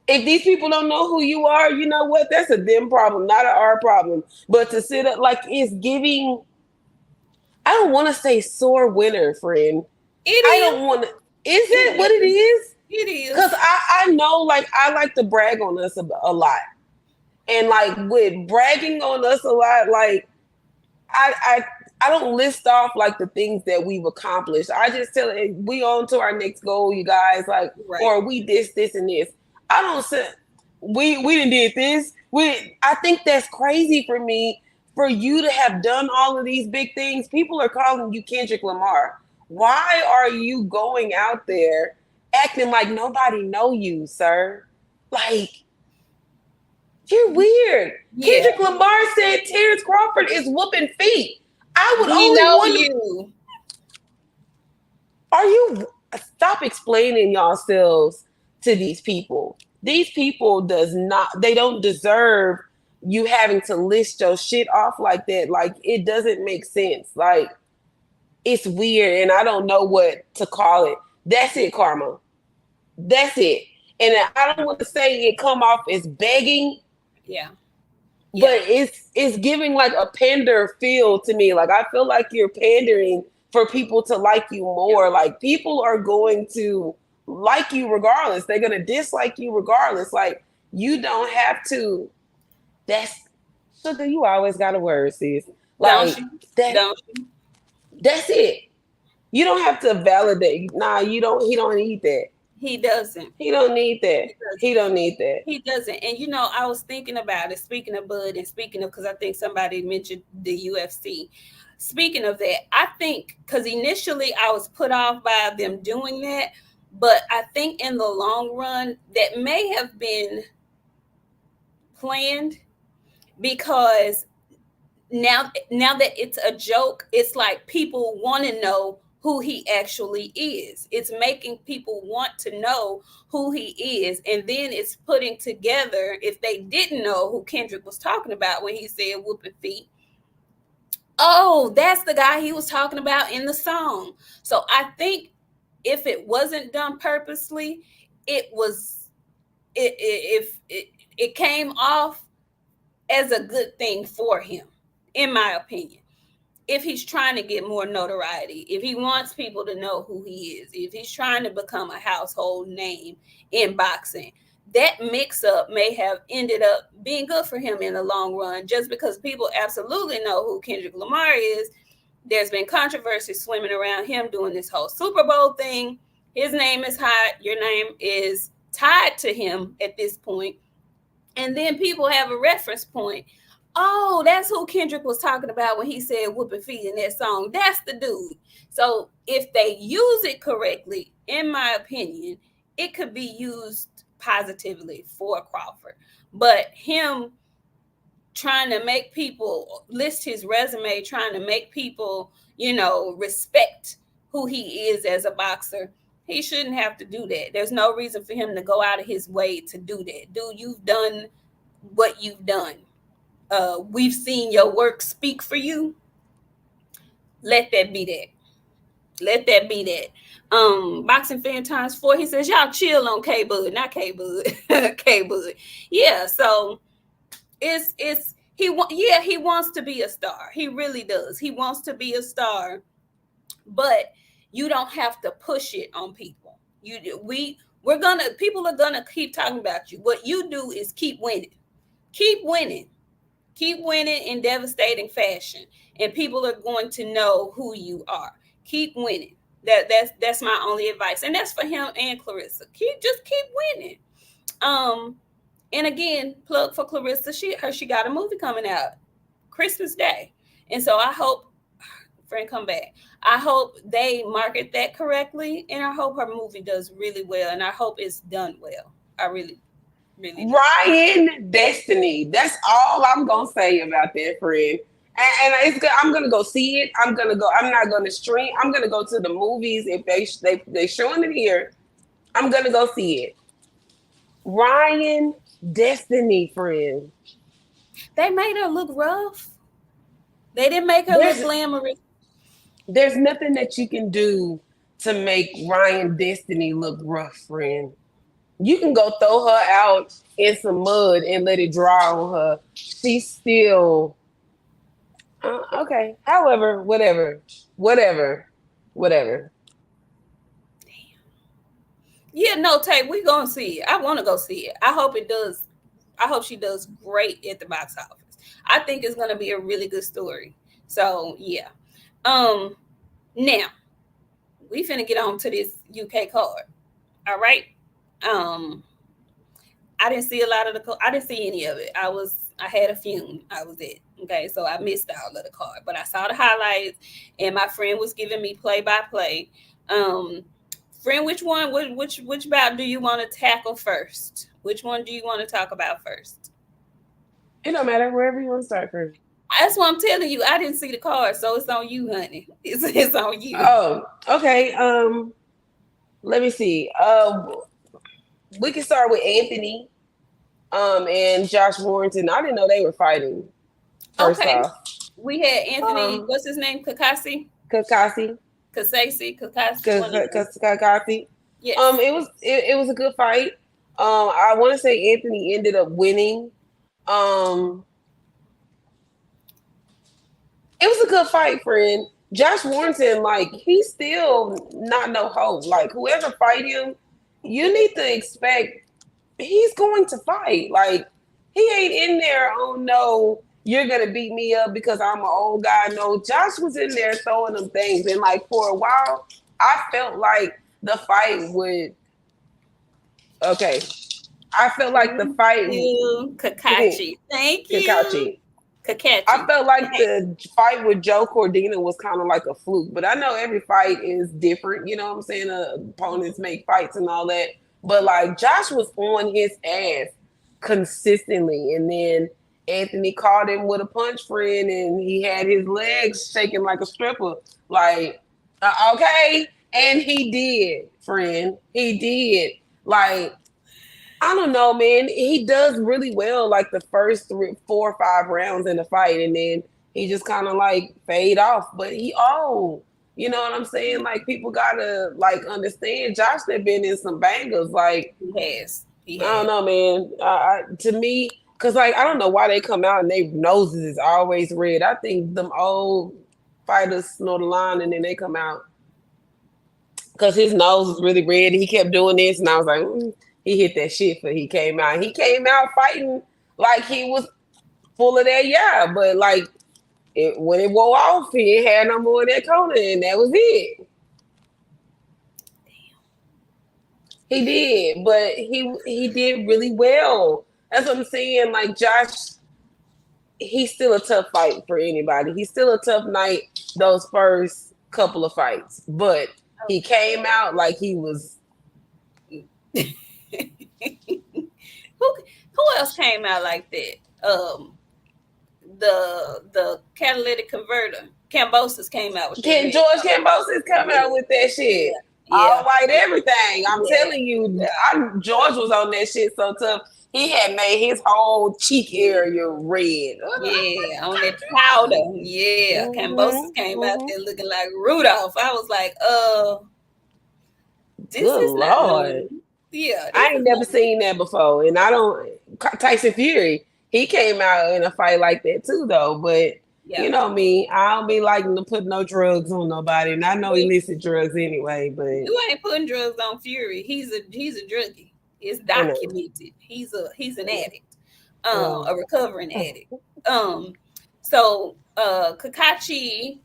If these people don't know who you are, you know what? That's a them problem, not an our problem. But to sit up like it's giving, I don't want to say sore winner, friend. It I is. don't want to. Is It that what it is. is? It Because is. I know, like, I like to brag on us a lot. And, like, with bragging on us a lot, like, I, I, I don't list off, like, the things that we've accomplished. I just tell it, we on to our next goal, you guys, like, Right. or we this, and this. I don't say, we didn't did this. I think that's crazy for me for you to have done all of these big things. People are calling you Kendrick Lamar. Why are you going out there acting like nobody know you, sir? Like you're weird. Yeah. Kendrick Lamar said Terrence Crawford is whooping feet. I would We only know wonder, you. are you stop explaining yourselves to these people. These people they don't deserve you having to list your shit off like that. Like it doesn't make sense. Like it's weird and I don't know what to call it. That's it, Karma. That's it. And I don't want to say it come off as begging, Yeah. but Yeah. it's giving like a pander feel to me. Like I feel like you're pandering for people to like you Yeah. more. Like people are going to like you regardless. They're gonna dislike you regardless. Like you don't have to. That's sugar. You always got a word, sis. Don't Like you? that. Don't you? That's it. You don't have to validate. Nah, you don't. He don't need that. He doesn't. He don't need that. He doesn't. He don't need that. He doesn't. And you know, I was thinking about it, speaking of Bud and speaking of, because I think somebody mentioned the UFC. Speaking of that, I think because initially I was put off by them doing that, but I think in the long run that may have been planned because now that it's a joke, it's like people want to know who he actually is. It's making people want to know who he is, and then it's putting together, if they didn't know who Kendrick was talking about when he said whooping feet, oh, that's the guy he was talking about in the song. So I think if it wasn't done purposely, it was it came off as a good thing for him, in my opinion. If he's trying to get more notoriety, if he wants people to know who he is, if he's trying to become a household name in boxing, that mix up may have ended up being good for him in the long run, just because people absolutely know who Kendrick Lamar is. There's been controversy swimming around him doing this whole Super Bowl thing. His name is hot. Your name is tied to him at this point. And then people have a reference point. Oh, that's who Kendrick was talking about when he said whooping feet in that song. That's the dude. So if they use it correctly, in my opinion, it could be used positively for Crawford. But him trying to make people list his resume, trying to make people, respect who he is as a boxer, he shouldn't have to do that. There's no reason for him to go out of his way to do that. Dude, you've done what you've done. We've seen your work speak for you. Let that be that. Let that be that. Boxing fan times 4. He says, y'all chill on K Bud, not K Bud. K Bud. Yeah, so he wants to be a star. He really does. He wants to be a star, but you don't have to push it on people. People are gonna keep talking about you. What you do is keep winning. Keep winning. Keep winning in devastating fashion, and people are going to know who you are. Keep winning. That's my only advice, and that's for him and Clarissa. Just keep winning. And again, plug for Clarissa. She got a movie coming out Christmas Day, and so I hope, friend, come back. I hope they market that correctly, and I hope her movie does really well, and I hope it's done well. I really. Ryan Destiny. That's all I'm gonna say about that, friend. And it's good. I'm gonna go see it. I'm not gonna stream. I'm gonna go to the movies if they showing it here. I'm gonna go see it. Ryan Destiny, friend. They made her look rough. They didn't make her look glamorous. There's nothing that you can do to make Ryan Destiny look rough, friend. You can go throw her out in some mud and let it dry on her. She's still okay. However, whatever. Damn. Yeah, no, Tay, we gonna see it. I want to go see it. I hope it does. I hope she does great at the box office. I think it's gonna be a really good story. So yeah. Now we finna get on to this UK card. All right. I didn't see a lot of I didn't see any of it. I had a fume. I was it. Okay, so I missed all of the card, but I saw the highlights, and my friend was giving me play by play. Friend, which bout do you want to tackle first? Which one do you want to talk about first? It don't matter, wherever you want to start first. That's what I'm telling you. I didn't see the card, so it's on you, honey. It's on you. Oh, okay. Let me see. We can start with Anthony, and Josh Warrington. I didn't know they were fighting. First off, we had Anthony. What's his name? Kakasi. Kakasi. Yes. It was a good fight. I want to say Anthony ended up winning. It was a good fight, friend. Josh Warrington, like, he's still not no hope. Like, whoever fight him, you need to expect he's going to fight. Like, he ain't in there, oh no, you're going to beat me up because I'm an old guy. No, Josh was in there throwing them things. And, like, for a while, I felt like the fight would... Okay. I felt like the fight... Kakashi. Thank you. Kakashi. I felt like the fight with Joe Cordina was kind of like a fluke, but I know every fight is different. You know what I'm saying? Opponents make fights and all that. But like Josh was on his ass consistently. And then Anthony caught him with a punch, friend, and he had his legs shaking like a stripper. Like, okay. And he did, friend. He did. Like, I don't know, man. He does really well, like the first 4 or 5 rounds in the fight, and then he just kind of like fade off. But he old. You know what I'm saying? Like people gotta like understand. Josh had been in some bangers. Like He has. He I don't has. know, man. To me, cause like I don't know why they come out and their noses is always red. I think them old fighters snort a line and then they come out because his nose was really red. And he kept doing this, and I was like, he hit that shit. For he came out. He came out fighting like he was full of that, yeah. But like when it wore off, he ain't had no more of that corner, and that was it. He did, but he did really well. That's what I'm saying. Like Josh, he's still a tough fight for anybody. He's still a tough night those first couple of fights, but he came out like he was. Who else came out like that? The catalytic converter. Cambosis came out with that. George Cambosis come out with that shit. Yeah. All white everything. I'm telling you, George was on that shit so tough. He had made his whole cheek area red. Yeah, on that powder. Yeah. Cambosis came out there looking like Rudolph. I was like, this Good is Lord. Yeah. I ain't never seen that before. And I don't Tyson Fury, he came out in a fight like that too though. But you know me, I don't be liking to put no drugs on nobody. And I know illicit drugs anyway, but you ain't putting drugs on Fury. He's a druggie. It's documented. He's an addict. A recovering addict. So Kakachi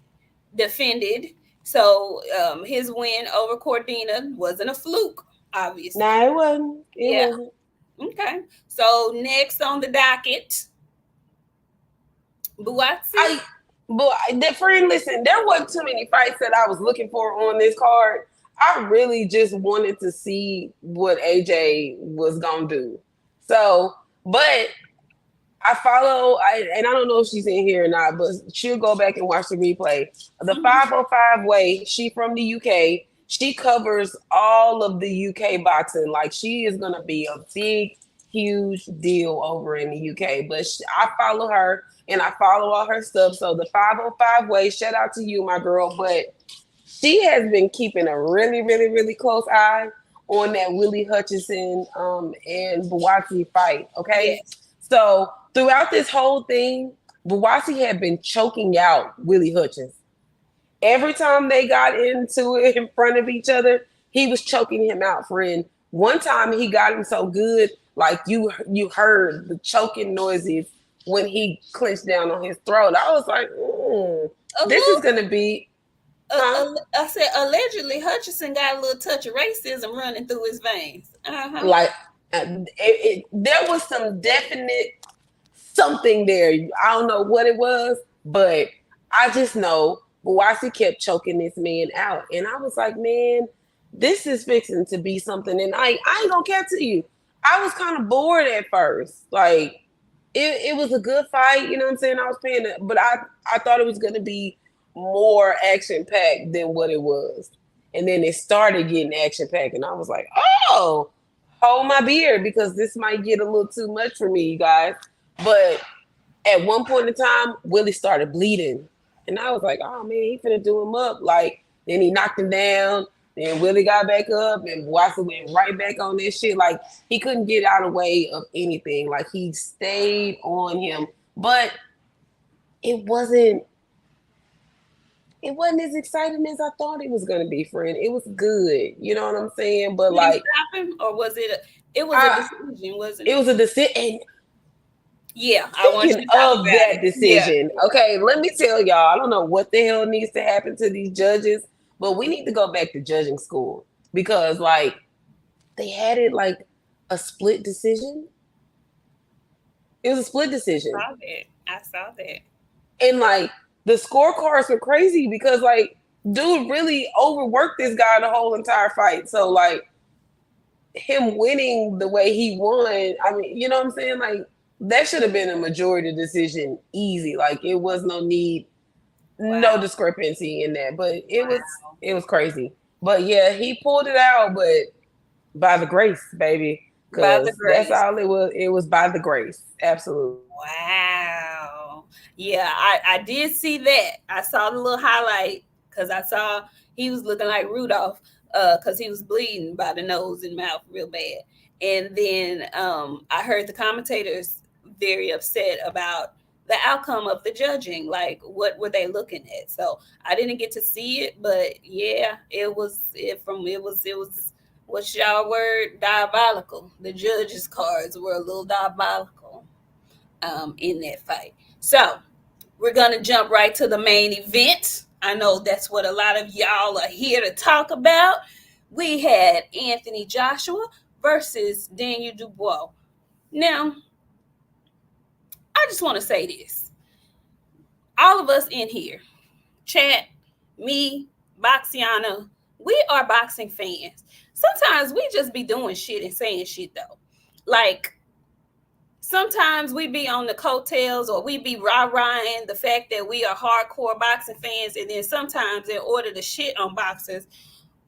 defended. So his win over Cordina wasn't a fluke, obviously. No, it wasn't. It wasn't. Okay. So next on the docket, Buatsi. Friend, listen, there wasn't too many fights that I was looking for on this card. I really just wanted to see what AJ was gonna do. So, but I follow, and I don't know if she's in here or not, but she'll go back and watch the replay. The 505 way, she from the UK. She covers all of the UK boxing. Like she is gonna be a big, huge deal over in the UK. But I follow her and I follow all her stuff. So the 505 way, shout out to you, my girl. But she has been keeping a really, really, really close eye on that Willie Hutchinson and Buatsi fight. Okay, so throughout this whole thing, Buatsi had been choking out Willie Hutchinson. Every time they got into it in front of each other, he was choking him out, friend. One time he got him so good, like you heard the choking noises when he clenched down on his throat. I was like, this is going to be... I said, allegedly, Hutchinson got a little touch of racism running through his veins. Like, there was some definite something there. I don't know what it was, but I just know Buatsi kept choking this man out. And I was like, man, this is fixing to be something. And I ain't gonna care to you. I was kind of bored at first. Like, it was a good fight, you know what I'm saying? I was paying it, but I thought it was gonna be more action-packed than what it was. And then it started getting action-packed, and I was like, oh, hold my beer, because this might get a little too much for me, you guys. But at one point in time, Willie started bleeding. And I was like, oh, man, he finna do him up. Like, then he knocked him down. Then Willie got back up, and Buatsi went right back on this shit. Like, he couldn't get out of the way of anything. Like, he stayed on him. But it wasn't as exciting as I thought it was going to be, friend. It was good. You know what I'm saying? But like, stop him, or was it? It was a decision, wasn't it? It was a decision. Yeah, I want you to talk about that decision. Yeah. Okay, let me tell y'all. I don't know what the hell needs to happen to these judges, but we need to go back to judging school, because like they had it like a split decision. It was a split decision. I saw that. And like the scorecards were crazy, because like dude really overworked this guy the whole entire fight. So like him winning the way he won, I mean, you know what I'm saying? Like, that should have been a majority decision, easy. Like, it was no need, no discrepancy in that. But it was crazy. But yeah, he pulled it out, but by the grace, baby. By the grace. That's all it was. It was by the grace. Absolutely. Wow. Yeah, I did see that. I saw the little highlight, because I saw he was looking like Rudolph because he was bleeding by the nose and mouth real bad. And then I heard the commentators very upset about the outcome of the judging. Like, what were they looking at? So I didn't get to see it, but yeah, it was what's y'all word, diabolical. The judges' cards were a little diabolical in that fight. So we're gonna jump right to the main event. I know that's what a lot of y'all are here to talk about. We had Anthony Joshua versus Daniel Dubois. Now, I just want to say this. All of us in here, chat, me, BOXIANA, we are boxing fans. Sometimes we just be doing shit and saying shit though. Like, sometimes we be on the coattails or we be rah-rahing the fact that we are hardcore boxing fans, and then sometimes in order to shit on boxers,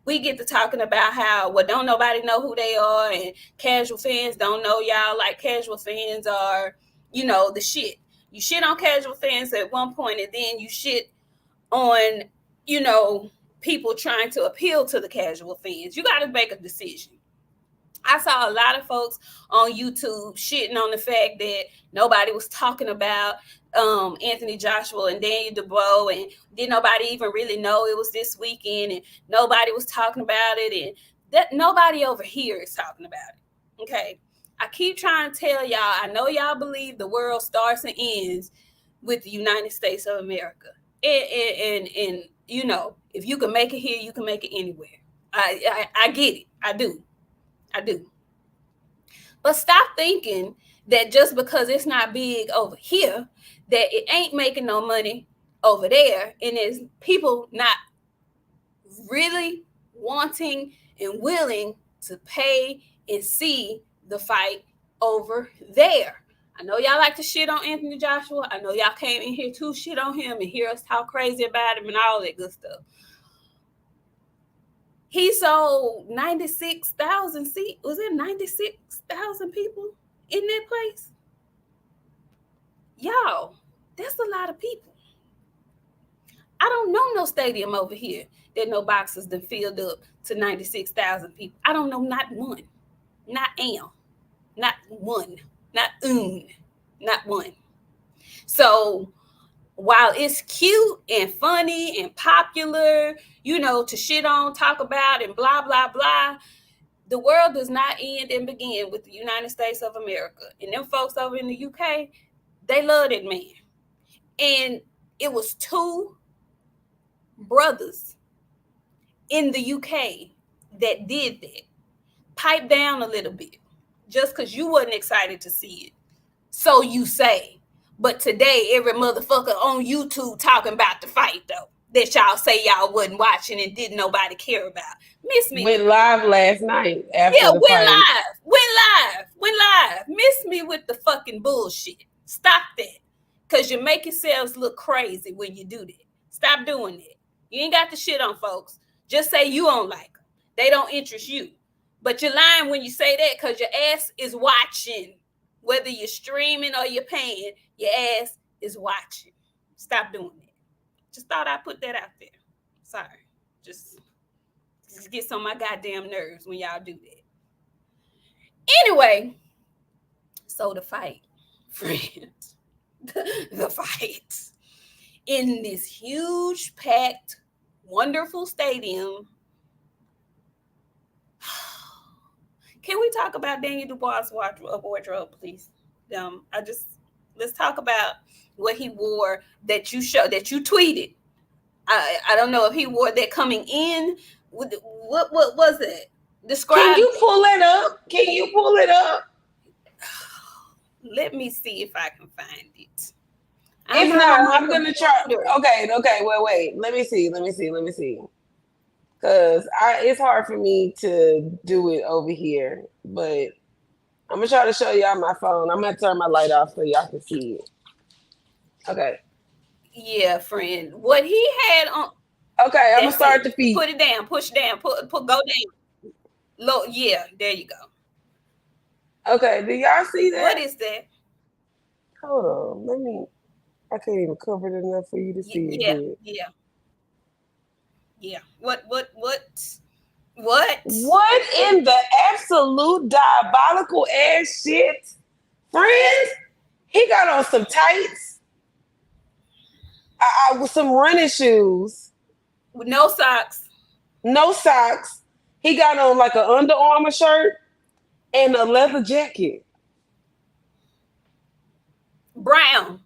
we get to talking about how, well, don't nobody know who they are, and casual fans don't know y'all like casual fans are, the shit. You shit on casual fans at one point, and then you shit on, people trying to appeal to the casual fans. You got to make a decision. I saw a lot of folks on YouTube shitting on the fact that nobody was talking about Anthony Joshua and Daniel Dubois, and didn't nobody even really know it was this weekend, and nobody was talking about it, and that nobody over here is talking about it. Okay, I keep trying to tell y'all. I know y'all believe the world starts and ends with the United States of America, and if you can make it here, you can make it anywhere. I get it. I do. But stop thinking that just because it's not big over here, that it ain't making no money over there, and there's people not really wanting and willing to pay and see the fight over there. I know y'all like to shit on Anthony Joshua. I know y'all came in here to shit on him and hear us talk crazy about him and all that good stuff. He sold 96,000 seats. Was it 96,000 people in that place? Y'all, that's a lot of people. I don't know no stadium over here that no boxers done filled up to 96,000 people. I don't know not one. Not not one. Not one. So while it's cute and funny and popular, to shit on, talk about, and blah, blah, blah, the world does not end and begin with the United States of America. And them folks over in the UK, they love that man. And it was two brothers in the UK that did that. Pipe down a little bit, just because you wasn't excited to see it. So you say. But today, every motherfucker on YouTube talking about the fight, though, that y'all say y'all wasn't watching and didn't nobody care about. Miss me. Went live last night after the fight. Went live. Miss me with the fucking bullshit. Stop that. Because you make yourselves look crazy when you do that. Stop doing that. You ain't got the shit on folks. Just say you don't like them. They don't interest you. But you're lying when you say that, because your ass is watching. Whether you're streaming or you're paying, your ass is watching. Stop doing that. Just thought I'd put that out there. Sorry. Just gets on my goddamn nerves when y'all do that. Anyway, so the fight, friends. The fight. In this huge, packed, wonderful stadium. Can we talk about Daniel Dubois' wardrobe, please? Let's talk about what he wore that you tweeted. I don't know if he wore that coming in. What was it? Describe. Can you pull it up? Let me see if I can find it. If not, I'm gonna try. Okay, wait. Let me see. Because it's hard for me to do it over here, but I'm going to try to show y'all my phone. I'm going to turn my light off so y'all can see it. Okay. Yeah, friend. What he had on. Okay, I'm going to start the feet. Put it down. Push down. Go down. Low. Yeah, there you go. Okay, do y'all see that? What is that? Hold on. I can't even cover it enough for you to see it. Yeah. Yeah. What? What in the absolute diabolical ass shit? Friends, he got on some tights with some running shoes, With no socks. no socks. He got on like an Under Armour shirt and a leather jacket. Brown.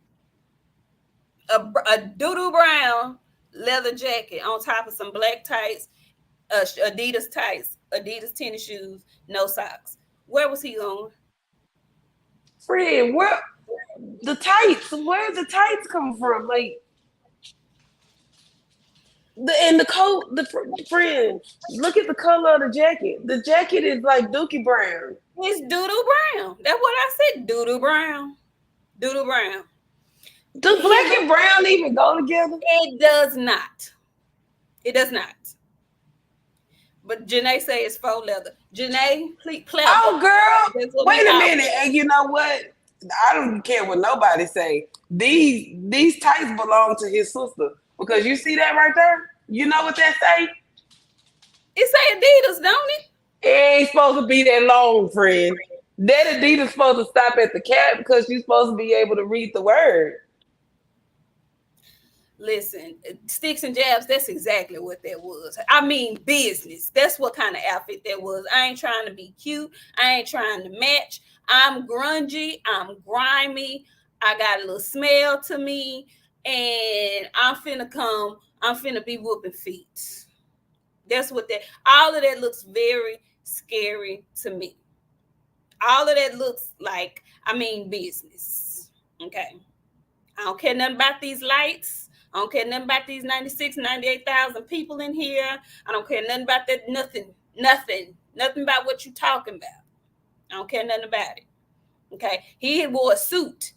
A doo-doo brown leather jacket on top of some black tights, Adidas tennis shoes, no socks. Where was he going? Friend, where the tights? Where the tights come from? Like the coat, friend. Look at the color of the jacket. The jacket is like Dookie Brown. It's doo-doo brown. That's what I said. Doo-doo brown. Doo-doo brown. Does black and brown even go together? It does not. It does not. But Janae say it's faux leather. Janae, please, pleasure. Oh, girl, wait a minute. And you know what? I don't care what nobody say. These tights belong to his sister because you see that right there. You know what that say? It say Adidas, don't it? It ain't supposed to be that long, friend. That Adidas supposed to stop at the cap because you're supposed to be able to read the word. Listen, sticks and jabs, that's exactly what that was. I mean, business. That's what kind of outfit that was. I ain't trying to be cute. I ain't trying to match. I'm grungy. I'm grimy. I got a little smell to me. And I'm finna be whooping feet. That's what all of that looks very scary to me. All of that looks like, business. Okay. I don't care nothing about these lights. I don't care nothing about these 96, 98,000 people in here. I don't care nothing about that. Nothing about what you talking about. I don't care nothing about it. Okay. He wore a suit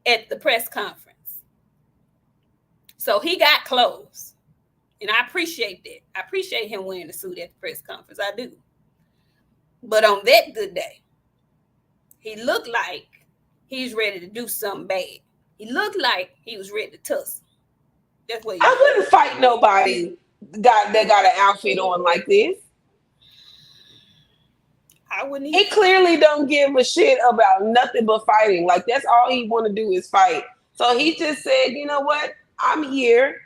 at the press conference. So he got clothes. And I appreciate that. I appreciate him wearing a suit at the press conference. I do. But on that good day, he looked like he's ready to do something bad. He looked like he was ready to tussle. That's what I wouldn't fight nobody that got an outfit on like this. I wouldn't either. He clearly don't give a shit about nothing but fighting. Like that's all he want to do is fight. So he just said, you know what? I'm here.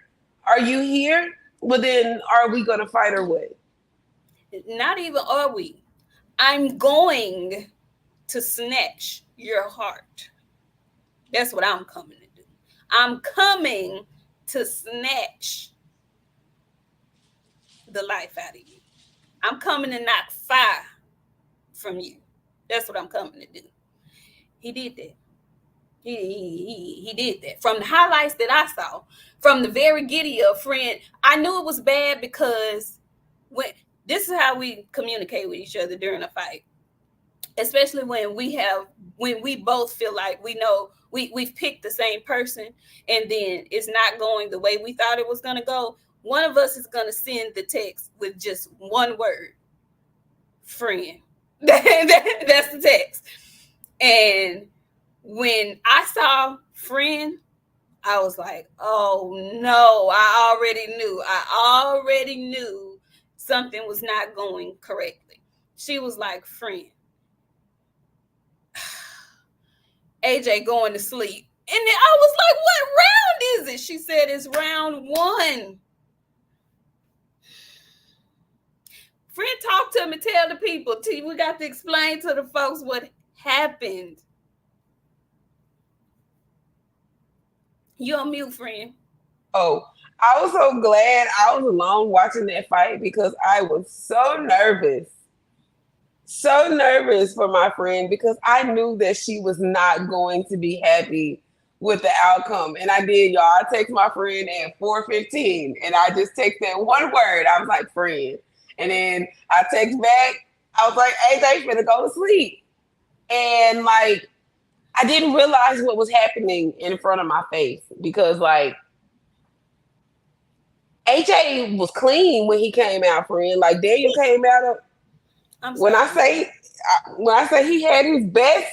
Are you here? Well, then are we gonna fight or what? Not even are we. I'm going to snatch your heart. That's what I'm coming to do. I'm coming to snatch the life out of you. I'm coming to knock fire from you. That's what I'm coming to do. He did that. He did that. From the highlights that I saw, from the very giddy up, friend, I knew it was bad because this is how we communicate with each other during a fight. Especially when we both feel like we know we've picked the same person and then it's not going the way we thought it was going to go. One of us is going to send the text with just one word, friend. That's the text. And when I saw friend, I was like, oh no, I already knew something was not going correctly. She was like, friend. AJ going to sleep. And then I was like, what round is it? She said it's round 1. Friend, talk to me. Tell the people. We got to explain to the folks what happened. You on mute, friend. Oh, I was so glad I was alone watching that fight because I was so nervous. So nervous for my friend because I knew that she was not going to be happy with the outcome. And I did, y'all. I text my friend at 4:15 and I just text that one word. I was like, friend. And then I text back. I was like, hey, they finna go to sleep. And like, I didn't realize what was happening in front of my face because like, AJ was clean when he came out, friend. Like Daniel came out of, when I say he had his best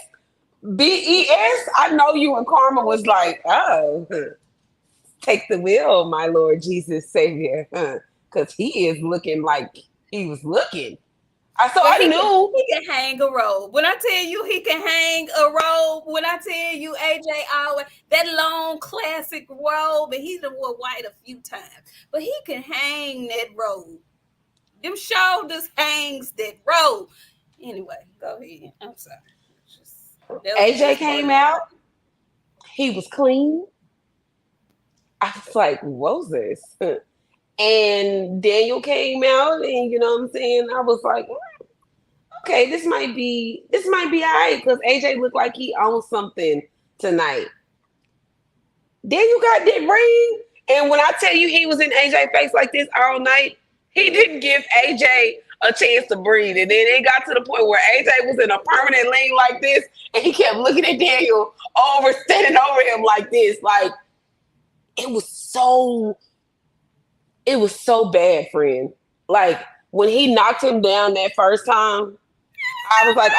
BES, I know you and Karma was like, oh, take the wheel, my Lord Jesus Savior. Because because he is looking like he was looking. So But I knew he can hang a robe. When I tell you he can hang a robe, when I tell you AJ always that long classic robe, and he done wore white a few times, but he can hang that robe. Them shoulders hangs that robe. Anyway, go ahead. I'm sorry. AJ came out. He was clean. I was like, what was this? And Daniel came out, and you know what I'm saying? I was like, okay, this might be all right, because AJ looked like he owned something tonight. Daniel got that ring, and when I tell you he was in AJ face like this all night, he didn't give AJ a chance to breathe. And then it got to the point where AJ was in a permanent lean like this, and he kept looking at Daniel standing over him like this. Like, it was so bad, friend. Like, when he knocked him down that first time, I was like,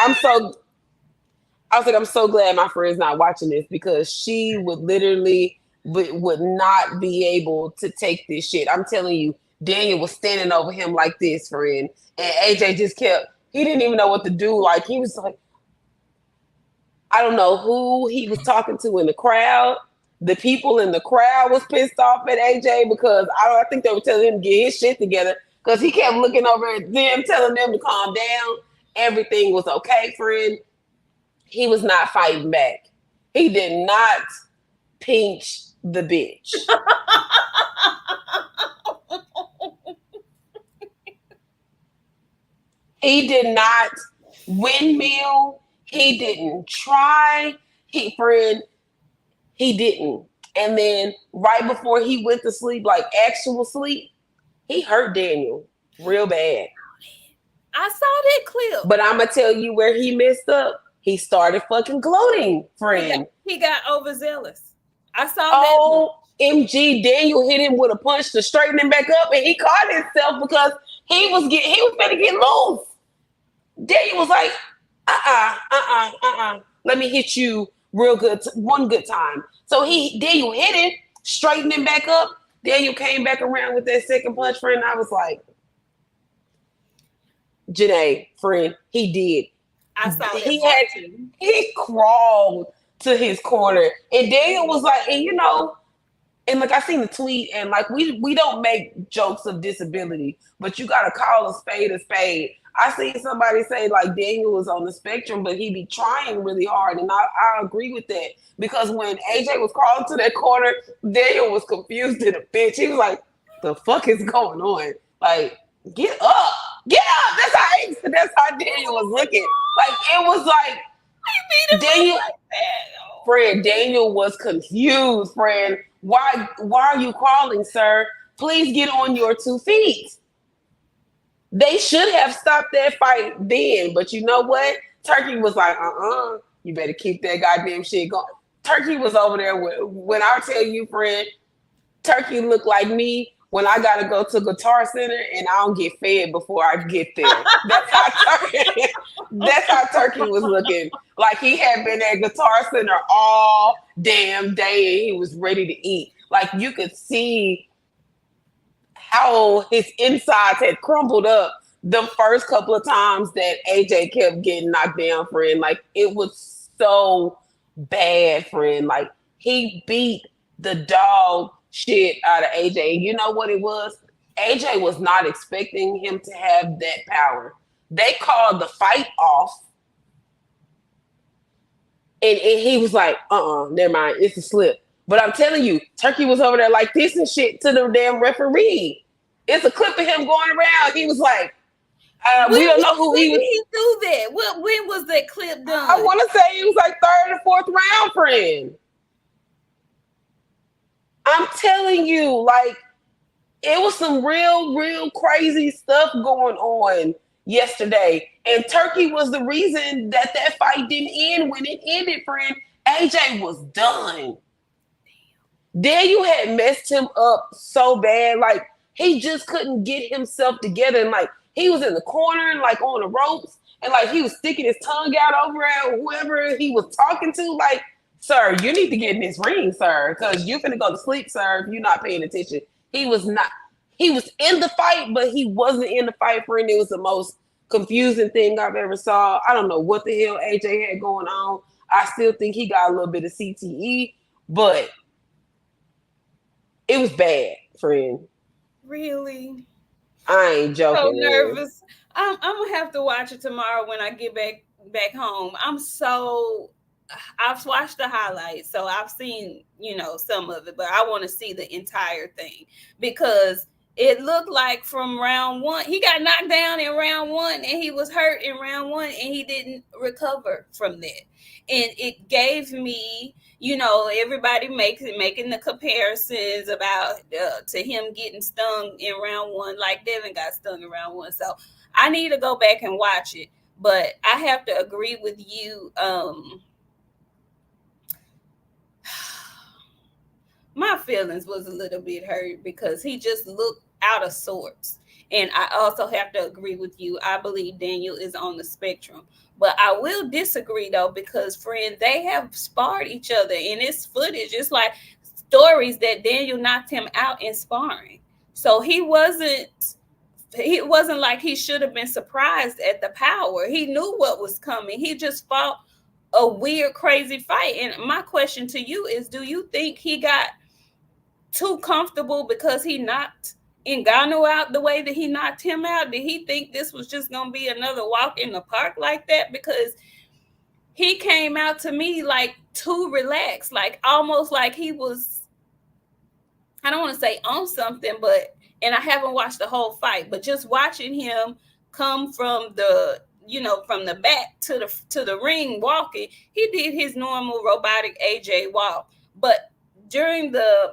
I'm so glad my friend's not watching this, because she would literally would not be able to take this shit. I'm telling you, Daniel was standing over him like this, friend. And AJ just he didn't even know what to do. Like, he was like, I don't know who he was talking to in the crowd. The people in the crowd was pissed off at AJ, because I think they were telling him to get his shit together, because he kept looking over at them, telling them to calm down. Everything was okay, friend. He was not fighting back. He did not pinch the bitch. He did not windmill. He didn't try. He didn't. And then right before he went to sleep, like actual sleep, he hurt Daniel real bad. I saw that clip. But I'm going to tell you where he messed up. He started fucking gloating, friend. He got overzealous. I saw that. OMG, Daniel hit him with a punch to straighten him back up, and he caught himself because he was going to get loose. Daniel was like, let me hit you real good, one good time. So Daniel hit him, straightened him back up. Daniel came back around with that second punch, friend. I was like, Janae, friend, he did. I saw he crawled to his corner, and Daniel was like, and you know, and like I seen the tweet, and like we don't make jokes of disability, but you gotta call a spade a spade. I seen somebody say like Daniel was on the spectrum, but he be trying really hard, and I agree with that, because when AJ was crawling to that corner, Daniel was confused in a bitch. He was like, "The fuck is going on? Like, get up, get up!" That's how Daniel was looking. Like, it was like Daniel, like that. Friend, Daniel was confused. Friend, why are you crawling, sir? Please get on your 2 feet. They should have stopped that fight then, but you know what? Turkey was like, you better keep that goddamn shit going. Turkey was over there when I tell you, friend, Turkey looked like me when I gotta go to Guitar Center and I don't get fed before I get there. That's how Turkey was looking. Like, he had been at Guitar Center all damn day and he was ready to eat. Like, you could see how his insides had crumbled up the first couple of times that AJ kept getting knocked down, friend. Like, it was so bad, friend. Like, he beat the dog shit out of AJ. And you know what it was? AJ was not expecting him to have that power. They called the fight off. And he was like, never mind, it's a slip. But I'm telling you, Turkey was over there like this and shit to the damn referee. It's a clip of him going around. He was like, we don't know who he was. He do that? When was that clip done? I want to say it was like 3rd or 4th round, friend. I'm telling you, like, it was some real crazy stuff going on yesterday. And Turkey was the reason that fight didn't end when it ended, friend. AJ was done. Daniel had messed him up so bad. Like, he just couldn't get himself together. And, like, he was in the corner and, like, on the ropes. And, like, he was sticking his tongue out over at whoever he was talking to. Like, sir, you need to get in this ring, sir, because you're finna go to sleep, sir, if you're not paying attention. He was he was in the fight, but he wasn't in the fight, friend. It was the most confusing thing I've ever saw. I don't know what the hell AJ had going on. I still think he got a little bit of CTE, but it was bad, friend. Really? I ain't So joking, man. nervous. I'm gonna have to watch it tomorrow when I get back home. I've watched the highlights, so I've seen, some of it, but I want to see the entire thing because it looked like from round one, he got knocked down in round one and he was hurt in round one and he didn't recover from that. And it gave me, everybody making the comparisons about to him getting stung in round one, like Devin got stung in round one. So I need to go back and watch it, but I have to agree with you. My feelings was a little bit hurt because he just looked out of sorts. And I also have to agree with you. I believe Daniel is on the spectrum. But I will disagree though, because friend, they have sparred each other in this footage. It's like stories that Daniel knocked him out in sparring. So he wasn't like he should have been surprised at the power. He knew what was coming. He just fought a weird, crazy fight. And my question to you is, do you think he got too comfortable because he knocked Ngannou out the way that he knocked him out? Did he think this was just going to be another walk in the park like that? Because he came out to me like too relaxed, like almost like he was, I don't want to say on something, but, and I haven't watched the whole fight, but just watching him come from the, from the back to the ring walking, he did his normal robotic AJ walk. But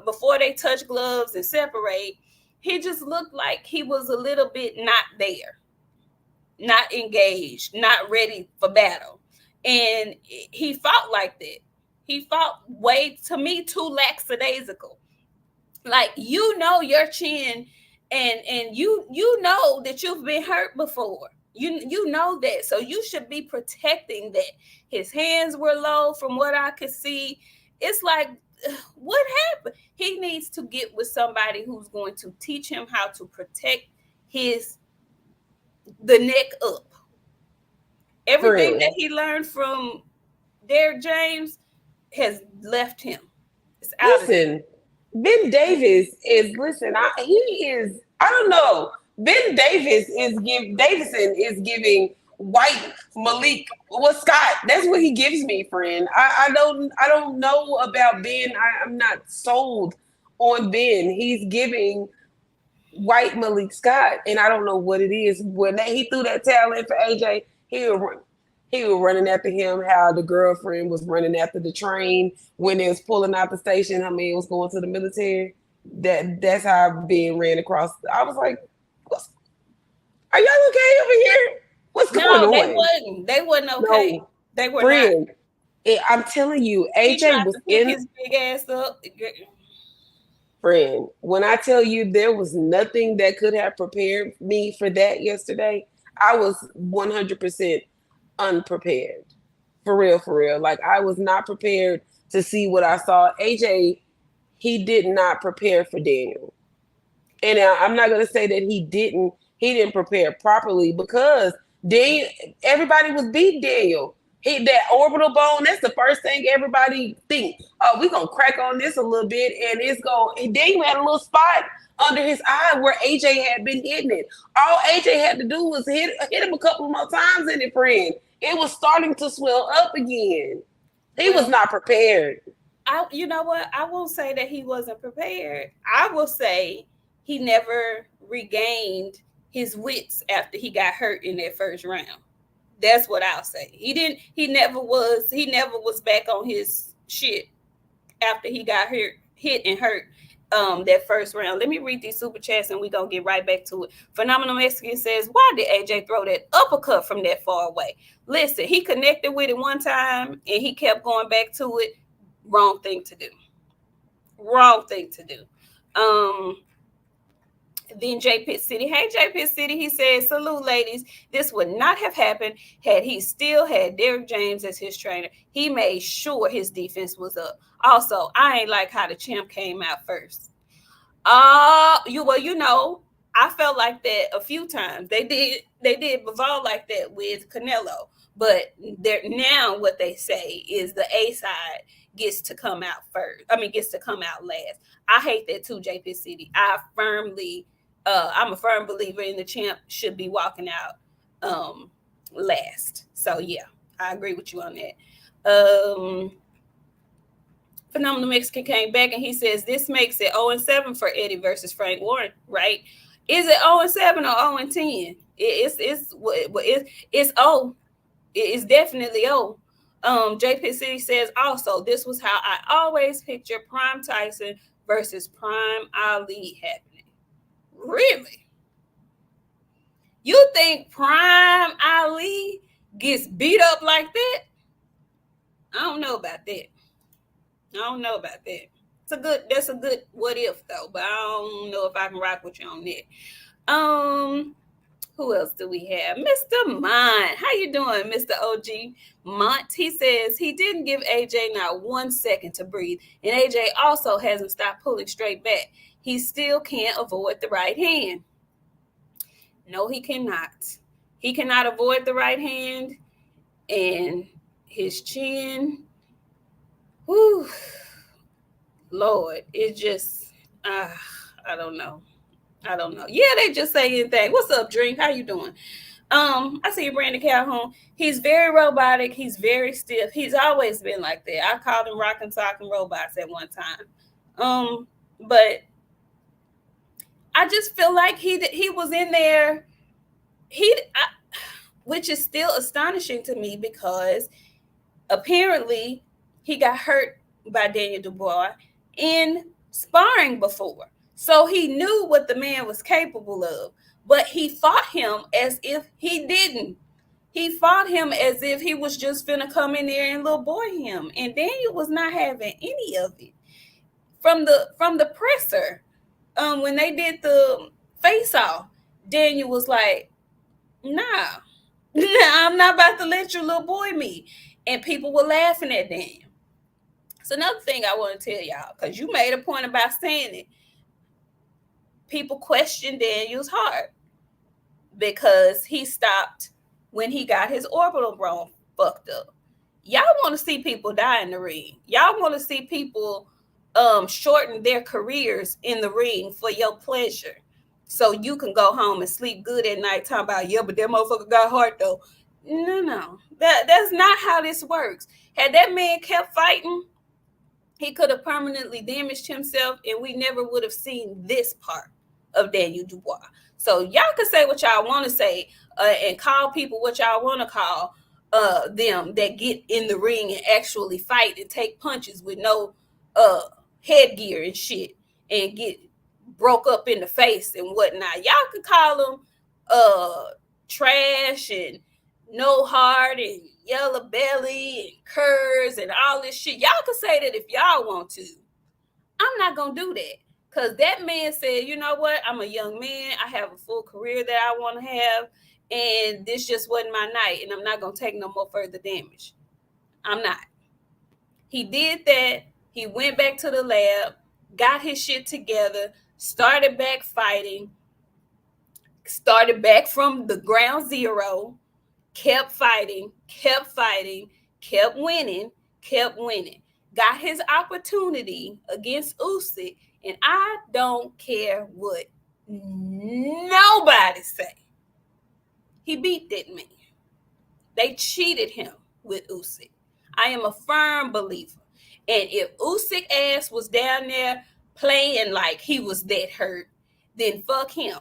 before they touch gloves and separate, he just looked like he was a little bit not there, not engaged, not ready for battle. And he fought like that. He fought way, to me, too lackadaisical. Like, your chin, and you know that you've been hurt before. You know that. So you should be protecting that. His hands were low from what I could see. It's like, what happened? He needs to get with somebody who's going to teach him how to protect the neck up. Everything that he learned from Derrick James has left him. It's out of him. Ben Davis is, I don't know. Davison is giving white Malik, Scott. That's what he gives me, friend. I don't know about Ben. I'm not sold on Ben. He's giving white Malik Scott, and I don't know what it is. When he threw that towel in for AJ, he was running after him, how the girlfriend was running after the train when it was pulling out the station. I mean, it was going to the military. That's how Ben ran across. I was like, are y'all okay over here? What's going on? They wasn't okay. No, they were friend, not. I'm telling you, AJ was in his big ass up. Friend, when I tell you there was nothing that could have prepared me for that yesterday, I was 100% unprepared. For real. Like, I was not prepared to see what I saw. AJ, he did not prepare for Daniel. And I'm not going to say that he didn't prepare properly, because everybody was beating Daniel. That orbital bone, that's the first thing everybody thinks. Oh, we're going to crack on this a little bit, and Daniel had a little spot under his eye where AJ had been hitting it. All AJ had to do was hit him a couple more times in it, friend. It was starting to swell up again. He was not prepared. You know what? I won't say that he wasn't prepared. I will say he never regained his wits after he got hurt in that first round. That's what I'll say. He never was back on his shit after he got hit and hurt that first round. Let me read these super chats and we're going to get right back to it. Phenomenal Mexican says, why did AJ throw that uppercut from that far away? Listen, he connected with it one time and he kept going back to it. Wrong thing to do. Then J Pitt City. Hey, J Pitt City. He says, salute, ladies. This would not have happened had he still had Derrick James as his trainer. He made sure his defense was up. Also, I ain't like how the champ came out first. I felt like that a few times. They did Bivol like that with Canelo, but now what they say is the A side gets to come out first. I mean, gets to come out last. I hate that too, JP City. I'm a firm believer in the champ should be walking out last. So yeah, I agree with you on that. Phenomenal Mexican came back and he says this makes it 0-7 for Eddie versus Frank Warren, right? Is it 0-7 or 0-10? It's O. It's definitely O. JP City says also this was how I always picture Prime Tyson versus Prime Ali happening. Really? You think Prime Ali gets beat up like that? I don't know about that. That's a good what if though, but I don't know if I can rock with you on that. Who else do we have? Mr. Mont. How you doing, Mr. OG Mont? He says he didn't give AJ not 1 second to breathe, and AJ also hasn't stopped pulling straight back. He still can't avoid the right hand. No, he cannot. He cannot avoid the right hand, and his chin. Whew, Lord, it just, I don't know. Yeah, they just say anything. What's up, Dream? How you doing? I see you, Brandon Calhoun. He's very robotic. He's very stiff. He's always been like that. I called him Rockin' Talking Robots at one time. But I just feel like he was in there. Which is still astonishing to me because apparently he got hurt by Daniel Dubois in sparring before. So he knew what the man was capable of, but he fought him as if he didn't. He fought him as if he was just finna come in there and little boy him. And Daniel was not having any of it. From the presser, when they did the face off, Daniel was like, nah, I'm not about to let your little boy me. And people were laughing at Daniel. So another thing I want to tell y'all, because you made a point about saying it, people question Daniel's heart because he stopped when he got his orbital bone fucked up. Y'all want to see people die in the ring. Y'all want to see people shorten their careers in the ring for your pleasure. So you can go home and sleep good at night talking about, yeah, but that motherfucker got heart though. No. That's not how this works. Had that man kept fighting, he could have permanently damaged himself and we never would have seen this part of Daniel Dubois. So y'all can say what y'all want to say and call people what y'all want to call them that get in the ring and actually fight and take punches with no headgear and shit and get broke up in the face and whatnot. Y'all can call them trash and no heart and yellow belly and curves and all this shit. Y'all can say that if y'all want to. I'm not gonna do that. Because that man said, you know what? I'm a young man. I have a full career that I want to have. And this just wasn't my night. And I'm not going to take no more further damage. I'm not. He did that. He went back to the lab, got his shit together, started back fighting, started back from the ground zero, kept fighting, kept winning, got his opportunity against Usyk. And I don't care what nobody say. He beat that man. They cheated him with Usyk. I am a firm believer. And if Usyk ass was down there playing like he was that hurt, then fuck him.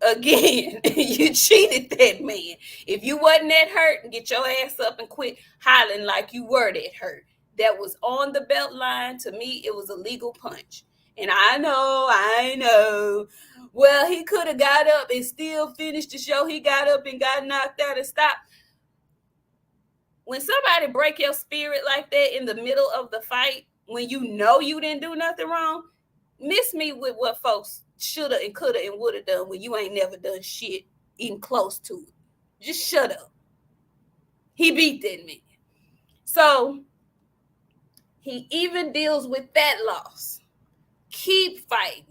Again, you cheated that man. If you wasn't that hurt, get your ass up and quit hollering like you were that hurt. That was on the belt line. To me, it was a legal punch. And I know. Well, he could have got up and still finished the show. He got up and got knocked out and stopped. When somebody break your spirit like that in the middle of the fight, when you know you didn't do nothing wrong, miss me with what folks shoulda and coulda and woulda done when you ain't never done shit even close to it. Just shut up. He beat that man. So he even deals with that loss. keeps fighting.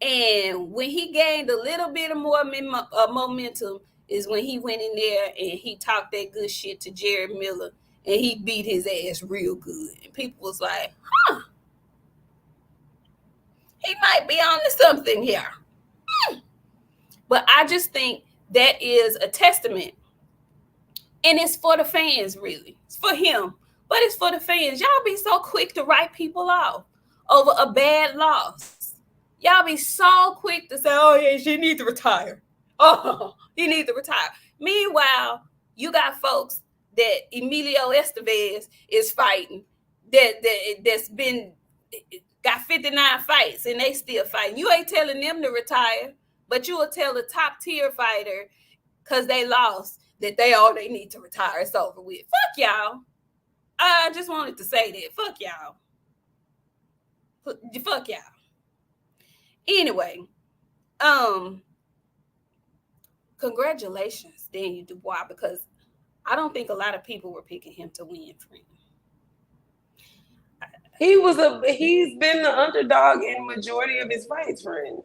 And when he gained a little bit of more momentum is when he went in there and he talked that good shit to Jared Miller and he beat his ass real good. And people was like, huh, he might be on to something here. But I just think that is a testament. And it's for the fans, really. It's for him. But it's for the fans. Y'all be so quick to write people off over a bad loss. Y'all be so quick to say, oh, yeah, she needs to retire. Oh, he needs to retire. Meanwhile, you got folks that Emilio Estevez is fighting that's been got 59 fights and they still fighting. You ain't telling them to retire, but you will tell a top tier fighter because they lost that they need to retire. It's over with. Fuck y'all. I just wanted to say that. Fuck y'all. Fuck y'all. Anyway, congratulations, Daniel Dubois, because I don't think a lot of people were picking him to win, friend. He's been the underdog in majority of his fights, friend.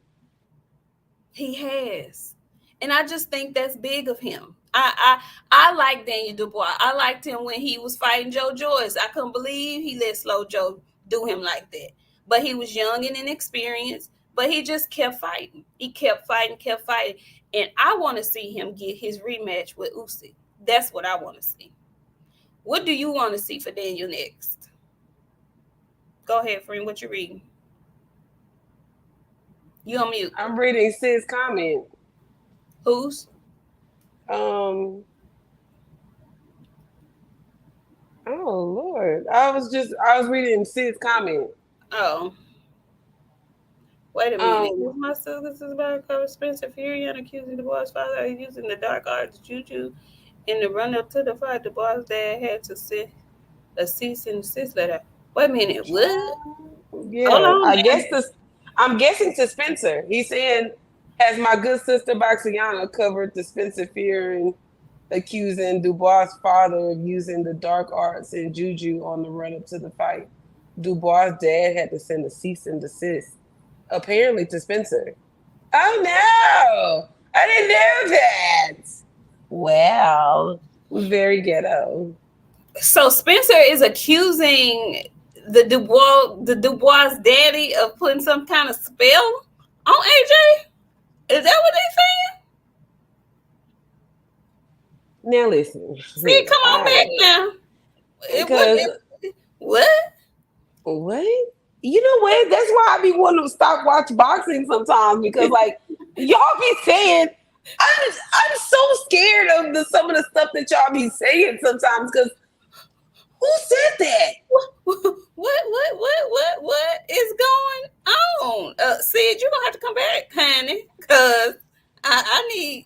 He has. And I just think that's big of him. I like Daniel Dubois. I liked him when he was fighting Joe Joyce. I couldn't believe he let Slow Joe do him like that. But he was young and inexperienced, but he just kept fighting. He kept fighting. And I want to see him get his rematch with Usyk. That's what I want to see. What do you want to see for Daniel next? Go ahead, friend. What you reading? You on mute. I'm reading Sid's comment. Whose? Oh Lord. I was reading Sid's comment. Oh. Wait a minute. My son, this is about cover Spencer Fury and accusing Dubois' father of using the dark arts juju in the run-up to the fight. Dubois' dad had to send a cease and desist letter. Wait a minute. What? Yeah. I'm guessing to Spencer. He's saying, has my good sister BOXIANA covered the Spencer Fury accusing Dubois' father of using the dark arts and juju on the run-up to the fight. Dubois' dad had to send a cease and desist, apparently to Spencer. Oh no! I didn't know that. Well, very ghetto. So Spencer is accusing the Dubois daddy of putting some kind of spell on AJ? Is that what they're saying? Now listen. See, come on back now. What? What? You know what? That's why I be wanting to stop watching boxing sometimes because, like, y'all be saying, I'm so scared of some of the stuff that y'all be saying sometimes because who said that? What is going on? Sid, you're gonna have to come back, honey, because I need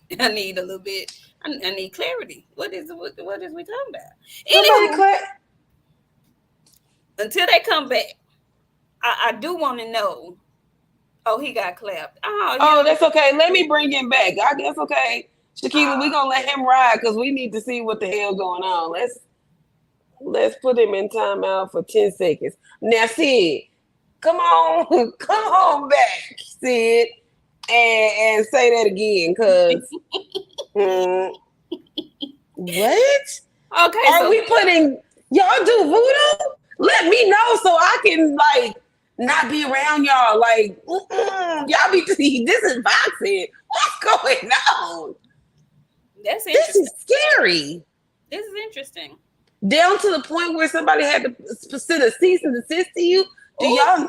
a little bit. I need clarity. What is we talking about? Anyway, until they come back, I do want to know. Oh, he got clapped. Oh, that's okay. Let me bring him back. I guess okay. Shaquila, we're gonna let him ride because we need to see what the hell going on. Let's put him in timeout for 10 seconds. Now, Sid, come on back, Sid, and say that again, cause what? Okay, are we putting y'all do voodoo? Let me know so I can not be around y'all. Y'all be this is boxing. What's going on? That's interesting. This is scary. This is interesting. Down to the point where somebody had to send a cease and desist to you. Do y'all?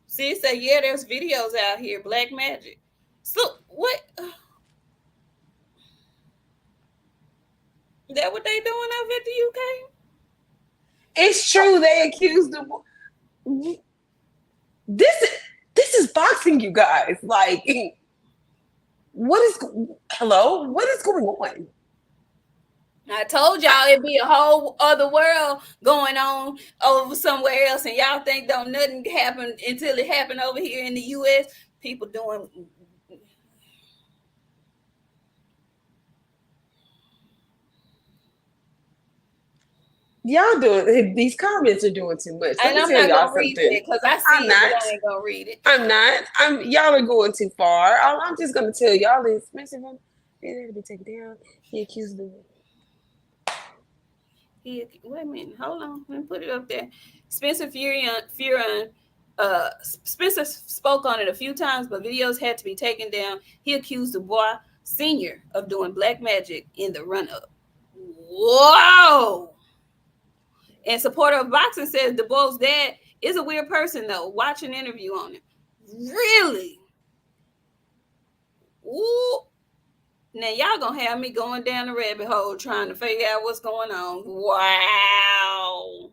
See, say yeah. There's videos out here. Black magic. So what? Is that what they doing over at the UK? It's true. They accused them. This is boxing, you guys. What is going on? I told y'all it'd be a whole other world going on over somewhere else, and y'all think don't nothing happen until it happened over here in the U.S. People doing. Y'all doing these comments are doing too much. Let And me I'm tell not y'all gonna read something. it because I see I'm it, not. but I ain't gonna read it. I'm not. Y'all are going too far. All I'm just gonna tell y'all is Spencer it had to be taken down. He accused the Wait a minute, hold on. Let me put it up there. Spencer Spencer spoke on it a few times, but videos had to be taken down. He accused Dubois Sr. of doing black magic in the run-up. Whoa! And supporter of boxing says Dubois' dad is a weird person, though. Watch an interview on it. Really? Ooh. Now y'all gonna have me going down the rabbit hole trying to figure out what's going on. Wow.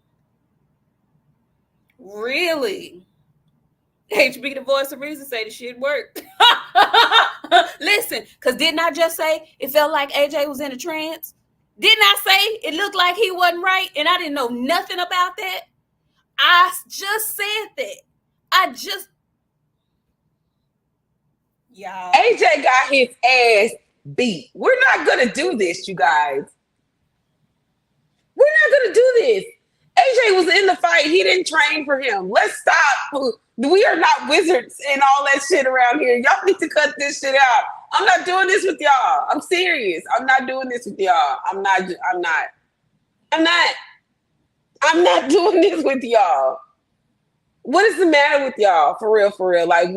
Really? HB, the voice of reason, say the shit worked. Listen, because didn't I just say it felt like AJ was in a trance? Didn't I say it looked like he wasn't right and I didn't know nothing about that? I just said that. Y'all. AJ got his ass beat. We're not gonna do this, you guys. We're not gonna do this. AJ was in the fight. He didn't train for him. Let's stop. We are not wizards and all that shit around here. Y'all need to cut this shit out. I'm not doing this with y'all. I'm serious. I'm not doing this with y'all. I'm not doing this with y'all. What is the matter with y'all? For real. Like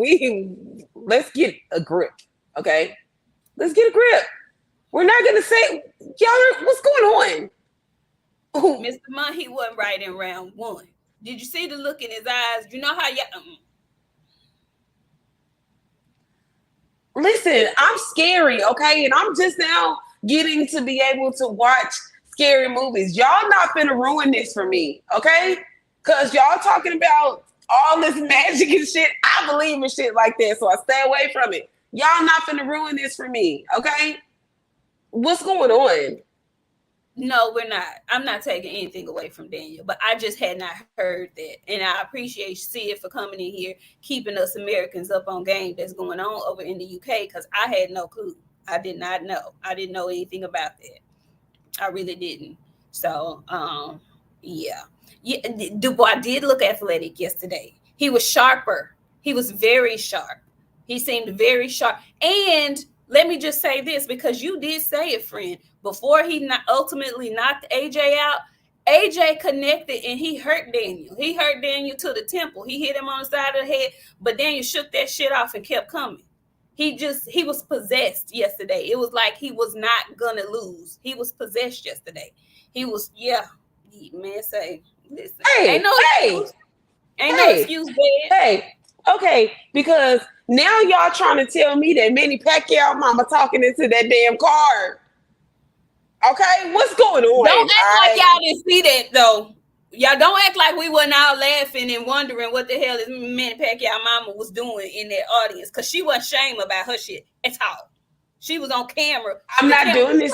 let's get a grip. Okay? Let's get a grip. We're not gonna say y'all what's going on? Mr. Munn, he wasn't right in round one. Did you see the look in his eyes? You know how y'all... Listen, I'm scary, okay? And I'm just now getting to be able to watch scary movies. Y'all not finna ruin this for me, okay? Because y'all talking about all this magic and shit. I believe in shit like that, so I stay away from it. Y'all not finna ruin this for me, okay? What's going on? No, we're not. I'm not taking anything away from Daniel, but I just had not heard that. And I appreciate Sia for coming in here, keeping us Americans up on game that's going on over in the UK, because I had no clue. I did not know. I didn't know anything about that. I really didn't. So, yeah. Dubois did look athletic yesterday. He was sharper. He was very sharp. He seemed very sharp. And let me just say this, because you did say it, friend. Before he ultimately knocked AJ out, AJ connected and he hurt Daniel. He hurt Daniel to the temple. He hit him on the side of the head, but Daniel shook that shit off and kept coming. He was possessed yesterday. It was like he was not gonna lose. He was possessed yesterday. He was, yeah. Man, say, listen. Ain't no excuse, man. Hey, okay, because now y'all trying to tell me that Manny Pacquiao mama talking into that damn card. Okay, what's going on? Don't act like y'all didn't see that though. Y'all don't act like we wasn't all laughing and wondering what the hell is Manny Pacquiao mama was doing in that audience, because she wasn't ashamed about her shit at all. She was on camera. I'm not doing this.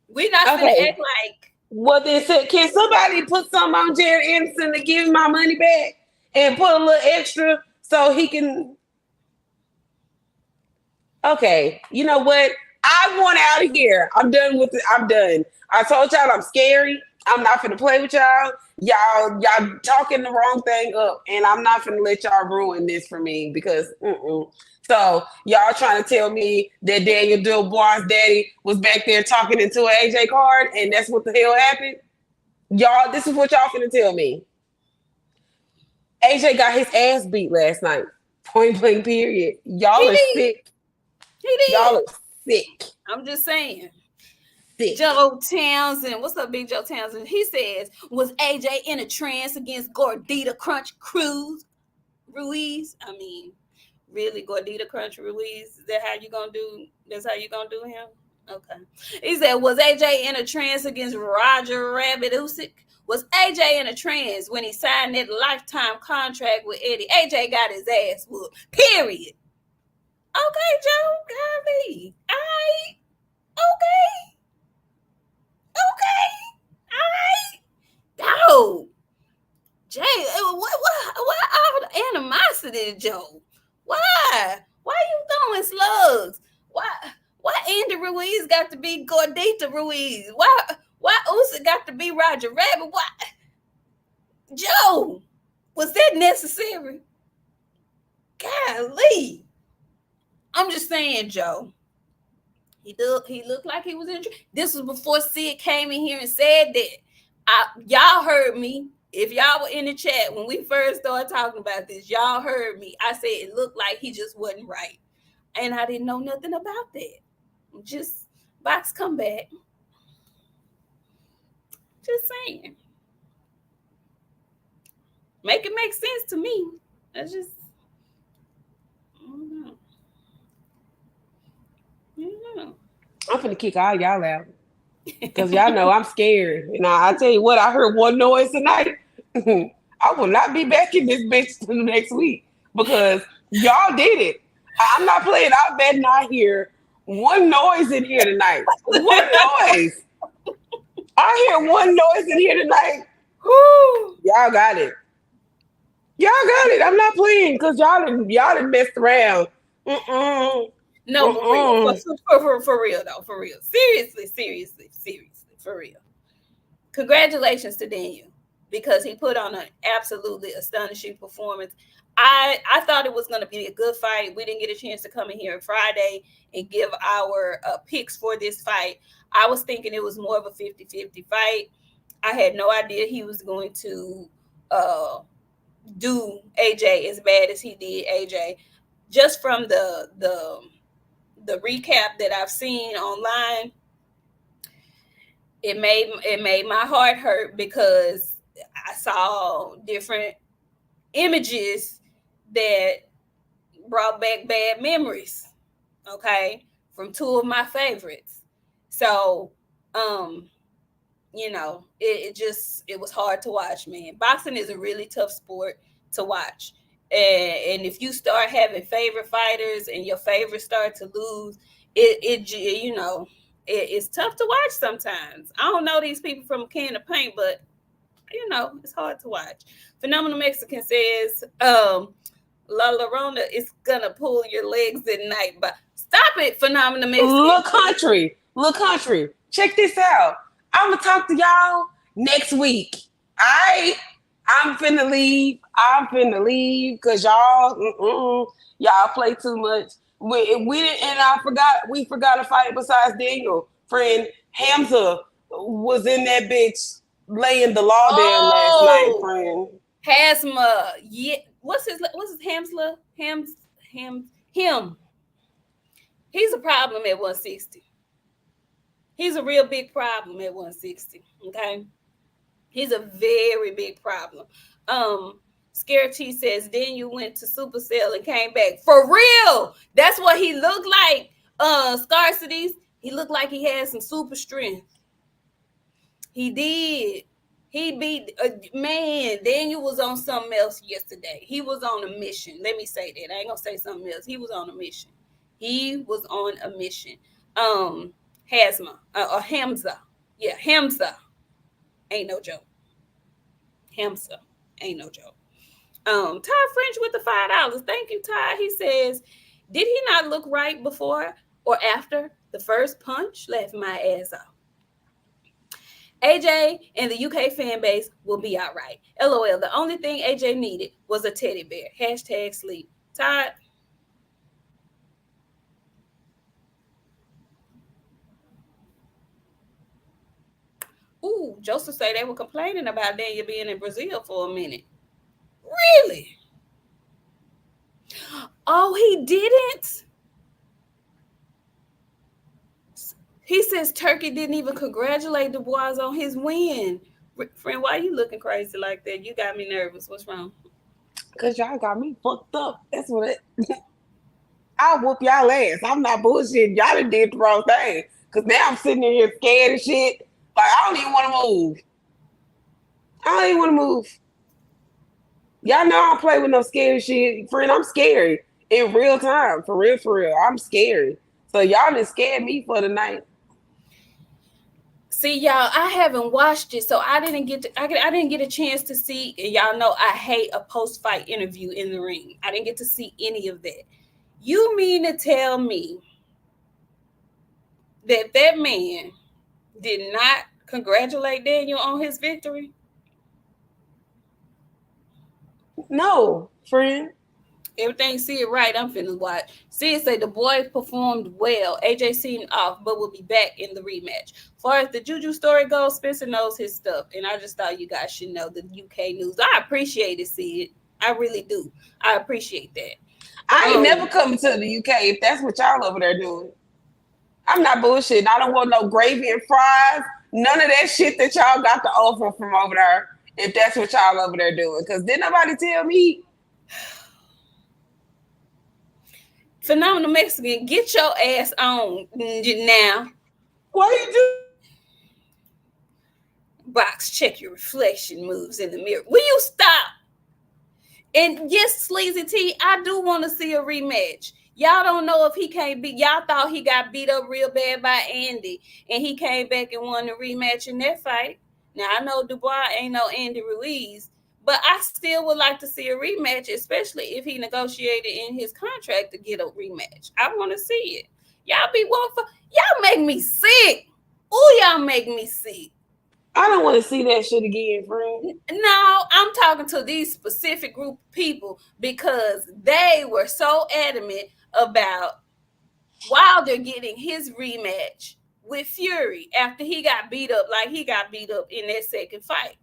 We're not gonna act like. Well, then can somebody put something on Jared Anderson to give me my money back and put a little extra so he can? Okay, you know what? I want out of here. I'm done with it. I'm done. I told y'all I'm scary. I'm not finna play with y'all. Y'all talking the wrong thing up, and I'm not finna let y'all ruin this for me because. So y'all trying to tell me that Daniel Dubois' daddy was back there talking into an AJ card, and that's what the hell happened? Y'all, this is what y'all finna tell me. AJ got his ass beat last night. Point blank, period. Y'all are sick. He did. Y'all are sick. I'm just saying. Sick. Joe Townsend. What's up, Big Joe Townsend? He says, was AJ in a trance against Gordita Crunch Ruiz? I mean, really, Gordita Crunch Ruiz? Is that how you gonna do? That's how you gonna do him? Okay. He said, was AJ in a trance against Roger Rabbit Usyk? Was AJ in a trance when he signed that lifetime contract with Eddie? AJ got his ass whooped. Period. Okay, Joe. Golly. All right. Okay. Dog. Jay, what all the animosity, Joe? Why you throwing slugs? Why Andy Ruiz got to be Gordita Ruiz? Why Usyk got to be Roger Rabbit? Why, Joe? Was that necessary? Golly, I'm just saying, Joe. He looked like he was injured. This was before Sid came in here and said that. Y'all heard me. If y'all were in the chat when we first started talking about this, y'all heard me. I said it looked like he just wasn't right. And I didn't know nothing about that. Just box comeback. Just saying. Make it make sense to me. That's just, I don't know. I'm finna kick all y'all out. Because y'all know I'm scared. And I tell you what, I heard one noise tonight. I will not be back in this bitch till next week. Because y'all did it. I'm not playing. I bet not hear one noise in here tonight. One noise. I hear one noise in here tonight. Whoo. Y'all got it. Y'all got it. I'm not playing because y'all done messed around. No, for real though, for real. Seriously, for real. Congratulations to Daniel because he put on an absolutely astonishing performance. I thought it was going to be a good fight. We didn't get a chance to come in here on Friday and give our picks for this fight. I was thinking it was more of a 50-50 fight. I had no idea he was going to do AJ as bad as he did AJ. Just from the recap that I've seen online, it made my heart hurt because I saw different images that brought back bad memories, okay, from two of my favorites. So, it was hard to watch, man. Boxing is a really tough sport to watch. And if you start having favorite fighters and your favorites start to lose, it's tough to watch sometimes. I don't know these people from a can of paint, but it's hard to watch. Phenomenal Mexican says, La Llorona is gonna pull your legs at night, but stop it, Phenomenal Mexican. Look country. Check this out. I'm gonna talk to y'all next week. I'm finna leave because y'all play too much. We didn't, and we forgot a fight besides Daniel. Friend Hamza was in that bitch laying the law down last night, friend. Hasma, yeah. What's his Hamsla? Him. He's a problem at 160. He's a real big problem at 160. Okay. He's a very big problem. Scare T says Daniel went to Supercell and came back. For real. That's what he looked like. Scarcities. He looked like he had some super strength. He did. He beat man. Daniel was on something else yesterday. He was on a mission. Let me say that. I ain't gonna say something else. He was on a mission. Hamza. Yeah, Hamza. Ain't no joke. Hamza. Ain't no joke. Ty French with the $5. Thank you, Ty. He says, did he not look right before or after the first punch? Laughed my ass off. AJ and the UK fan base will be all right. LOL. The only thing AJ needed was a teddy bear. # sleep. Todd. Ooh, Joseph say they were complaining about Daniel being in Brazil for a minute. Really? Oh, he didn't? He says Turkey didn't even congratulate Dubois on his win. Friend, why are you looking crazy like that? You got me nervous. What's wrong? Because y'all got me fucked up. That's what it... I'll whoop y'all ass. I'm not bullshitting. Y'all done did the wrong thing. Because now I'm sitting in here scared and shit. Like, I don't even want to move. Y'all know I don't play with no scary shit. Friend, I'm scary. In real time. For real. I'm scary. So y'all done scared me for the night. See, y'all, I haven't watched it, so I didn't get a chance to see. And y'all know I hate a post-fight interview in the ring. I didn't get to see any of that. You mean to tell me that man did not congratulate Daniel on his victory? No, friend. Everything see it right. I'm finna watch. See it say the boy performed well. AJ seemed off, but will be back in the rematch. As far as the Juju story goes, Spencer knows his stuff, and I just thought you guys should know the UK news. I appreciate it, see it. I really do. I appreciate that. I ain't never coming to the UK if that's what y'all over there doing. I'm not bullshitting. I don't want no gravy and fries. None of that shit that y'all got to offer from over there. If that's what y'all over there doing, because didn't nobody tell me. Phenomenal Mexican, get your ass on now. Why you do? Box, check your reflection moves in the mirror. Will you stop? And yes, Sleazy T, I do want to see a rematch. Y'all don't know if he can't beat. Y'all thought he got beat up real bad by Andy, and he came back and won the rematch in that fight. Now, I know Dubois ain't no Andy Ruiz, but I still would like to see a rematch, especially if he negotiated in his contract to get a rematch. I want to see it. Y'all be one for. Y'all make me sick. Ooh, y'all make me sick. I don't want to see that shit again, friend. No, I'm talking to these specific group of people because they were so adamant about Wilder getting his rematch with Fury after he got beat up like he got beat up in that second fight.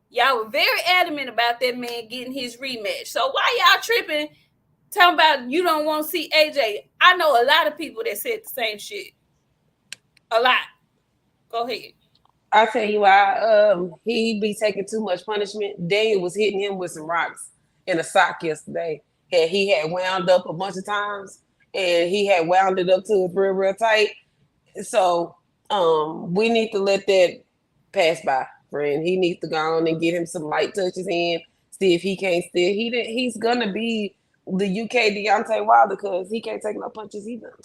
Y'all were very adamant about that man getting his rematch. So why y'all tripping, talking about you don't want to see AJ? I know a lot of people that said the same shit. A lot. Go ahead. I'll tell you why. He be taking too much punishment. Daniel was hitting him with some rocks in a sock yesterday. And he had wound up a bunch of times, and he had wound it up to it real tight. So we need to let that pass by, friend. He needs to go on and get him some light touches in. See if he can't still. He's gonna be the UK Deontay Wilder because he can't take no punches either.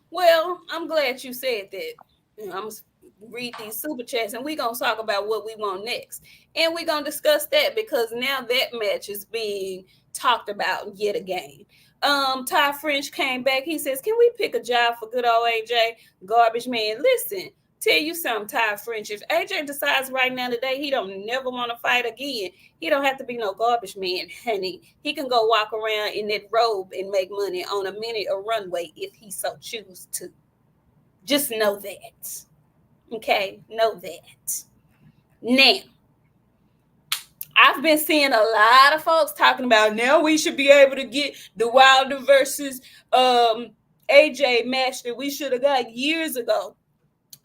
Well, I'm glad you said that. I'm going to read these super chats and we're going to talk about what we want next. And we're going to discuss that because now that match is being talked about yet again. Ty French came back. He says, can we pick a job for good old AJ? Garbage man. Listen, tell you something, Ty French. If AJ decides right now today he don't never want to fight again, he don't have to be no garbage man, honey. He can go walk around in that robe and make money on a minute or runway if he so choose to. Just know that. Okay? Know that. Now, I've been seeing a lot of folks talking about now we should be able to get the Wilder versus AJ match that we should have got years ago.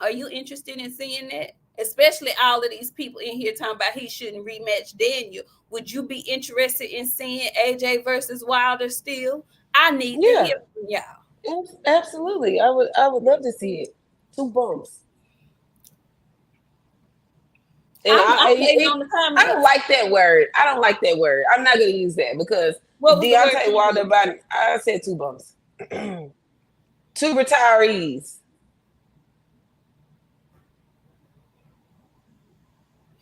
Are you interested in seeing that? Especially all of these people in here talking about he shouldn't rematch Daniel. Would you be interested in seeing AJ versus Wilder still? I need to hear from y'all. Absolutely. I would love to see it. Two bumps. And I don't like that word. I don't like that word. I'm not going to use that because Deontay Wilder, I said two bumps. Two retirees.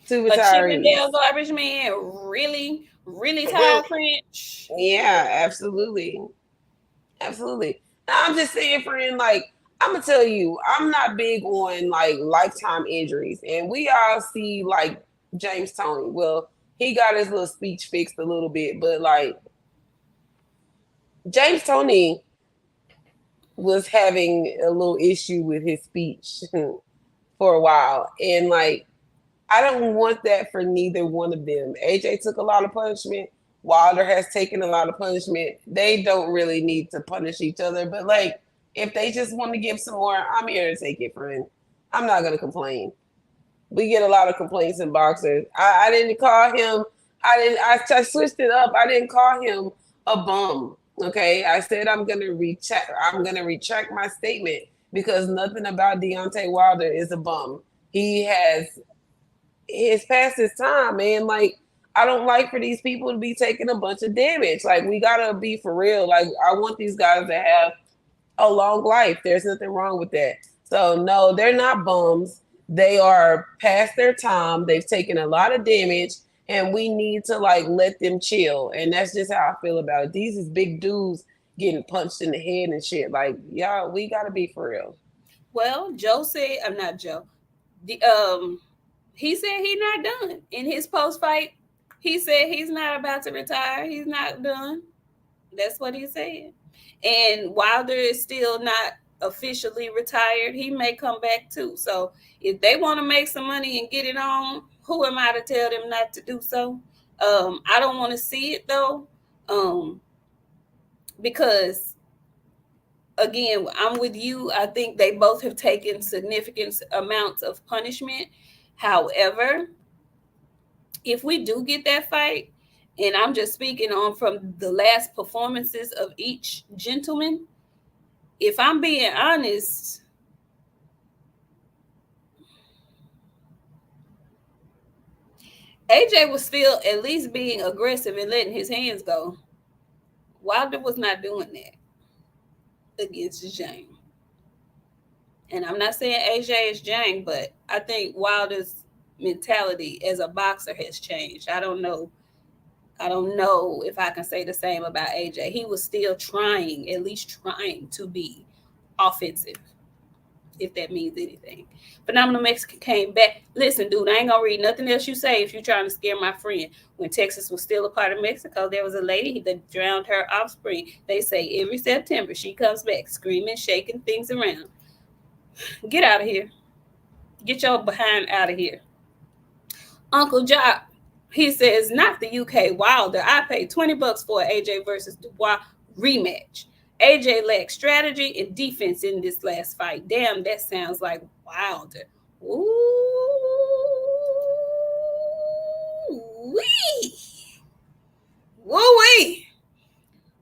Two retirees. A Chippendale garbage man, really, really tired French. Yeah, absolutely. Absolutely. I'm just saying, friend, like, I'm gonna tell you, I'm not big on like lifetime injuries. And we all see like James Toney. Well, he got his little speech fixed a little bit, but like James Toney was having a little issue with his speech for a while. And like, I don't want that for neither one of them. AJ took a lot of punishment. Wilder has taken a lot of punishment. They don't really need to punish each other. But like, if they just want to give some more, I'm here to take it, friend. I'm not going to complain. We get a lot of complaints in boxers. I didn't call him. I switched it up. I didn't call him a bum. Okay. I said I'm going to retract my statement because nothing about Deontay Wilder is a bum. He has past his time, man. Like, I don't like for these people to be taking a bunch of damage. Like, we gotta be for real. Like, I want these guys to have a long life. There's nothing wrong with that. So no, they're not bums. They are past their time. They've taken a lot of damage, and we need to like let them chill. And that's just how I feel about it. These is big dudes getting punched in the head and shit. Like, y'all, we gotta be for real. Well, Joe said, I'm not Joe. The he said he's not done. In his post fight, he said he's not about to retire. He's not done. That's what he said. And Wilder is still not officially retired. He may come back too. So if they want to make some money and get it on, who am I to tell them not to do so? I don't want to see it though, because again, I'm with you. I think they both have taken significant amounts of punishment. However, if we do get that fight, and I'm just speaking on from the last performances of each gentleman, if I'm being honest, AJ was still at least being aggressive and letting his hands go. Wilder was not doing that against Jang. And I'm not saying AJ is Jang, but I think Wilder's mentality as a boxer has changed. I don't know. I don't know if I can say the same about AJ. He was still trying, at least trying to be offensive, if that means anything. Phenomenal Mexican came back. Listen, dude, I ain't gonna read nothing else you say if you're trying to scare my friend. When Texas was still a part of Mexico, there was a lady that drowned her offspring. They say every September she comes back screaming, shaking things around. Get out of here. Get your behind out of here. Uncle Jock, he says, not the UK Wilder. I paid $20 for AJ versus Dubois rematch. AJ lacked strategy and defense in this last fight. Damn, that sounds like Wilder. Ooh wee. Woo wee.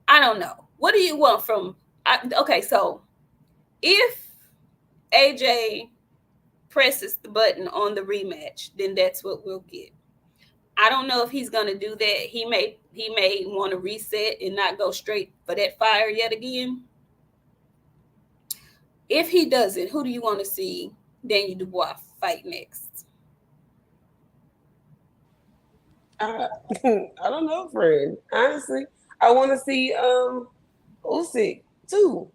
I don't know. What do you want from okay, so if AJ presses the button on the rematch, then that's what we'll get. I don't know if he's gonna do that. He may want to reset and not go straight for that fire yet again. If he doesn't, who do you want to see Daniel Dubois fight next? I don't know, friend. Honestly, I want to see Usyk too.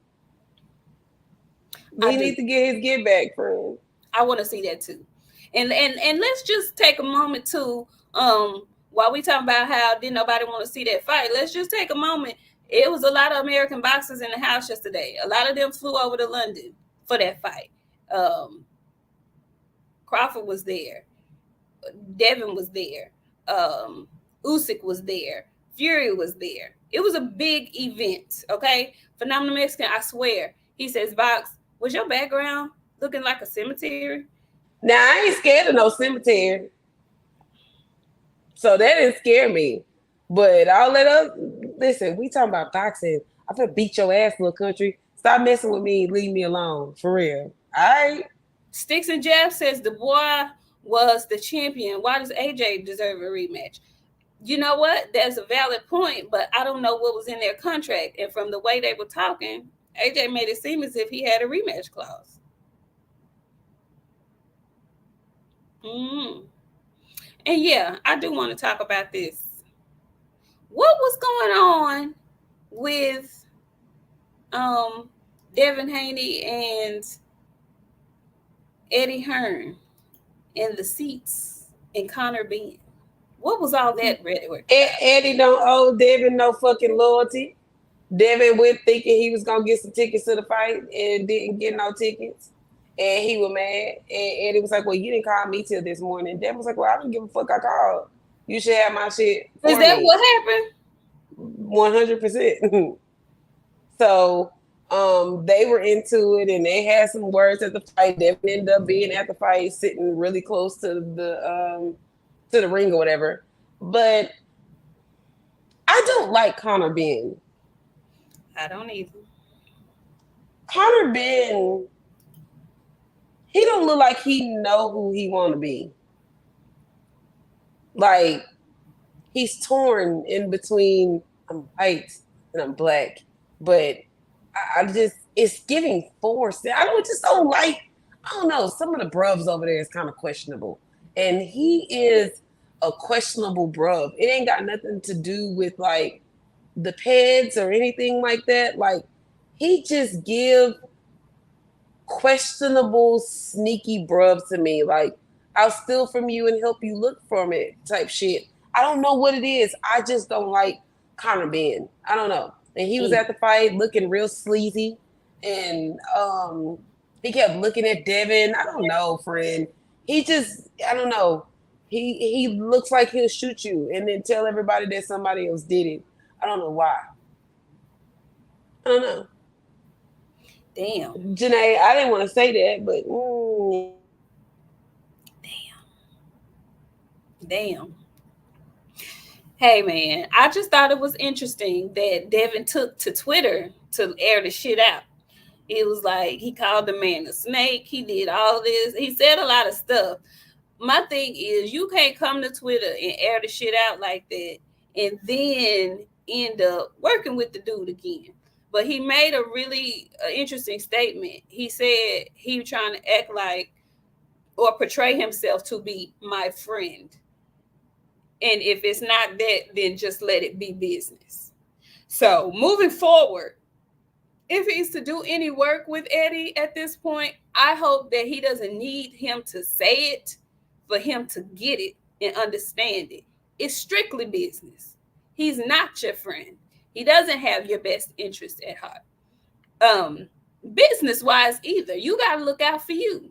He needs to get his get back, friend. I want to see that too. And let's just take a moment to while we talking about how didn't nobody want to see that fight, let's just take a moment. It was a lot of American boxers in the house yesterday. A lot of them flew over to London for that fight. Crawford was there. Devin was there. Usyk was there. Fury was there. It was a big event, okay? Phenomenal Mexican, I swear. He says, Vox, was your background looking like a cemetery? Now, I ain't scared of no cemetery. So that didn't scare me. But all that up, listen, we talking about boxing. I'm gonna beat your ass, little country. Stop messing with me. Leave me alone. For real. All right. Sticks and Jab says Dubois was the champion. Why does AJ deserve a rematch? You know what? That's a valid point, but I don't know what was in their contract. And from the way they were talking, AJ made it seem as if he had a rematch clause. And yeah, I do want to talk about this. What was going on with Devin Haney and Eddie Hearn in the seats in Conor Ben? What was all that rhetoric? Eddie don't owe Devin no fucking loyalty. Devin went thinking he was gonna get some tickets to the fight and didn't get no tickets. And he was mad. And Eddie was like, well, you didn't call me till this morning. Devin was like, well, I don't give a fuck. I called. You should have my shit. Is that what happened? 100%. So they were into it and they had some words at the fight. Devin ended up being at the fight, sitting really close to the ring or whatever. But I don't like Conor Ben. I don't either. Conor Ben, he don't look like he know who he want to be. Like, he's torn in between, I'm white and I'm black. But I just, it's giving force. I don't know, some of the bruvs over there is kind of questionable. And he is a questionable bruv. It ain't got nothing to do with, like, the peds or anything like that. Like, he just give questionable, sneaky bruv to me. Like, I'll steal from you and help you look from it type shit. I don't know what it is. I just don't like Conor Ben. I don't know. And he was at the fight looking real sleazy. And he kept looking at Devin. I don't know, friend. He just, I don't know. He looks like he'll shoot you and then tell everybody that somebody else did it. I don't know why. I don't know. Damn. Janae, I didn't want to say that, but Damn. Hey man, I just thought it was interesting that Devin took to Twitter to air the shit out. It was like he called the man a snake. He did all this. He said a lot of stuff. My thing is, you can't come to Twitter and air the shit out like that and then end up working with the dude again. But he made a really interesting statement. He said he was trying to act like or portray himself to be my friend. And if it's not that, then just let it be business. So moving forward, if he's to do any work with Eddie at this point, I hope that he doesn't need him to say it for him to get it and understand it. It's strictly business. He's not your friend. He doesn't have your best interest at heart. Business-wise either. You got to look out for you.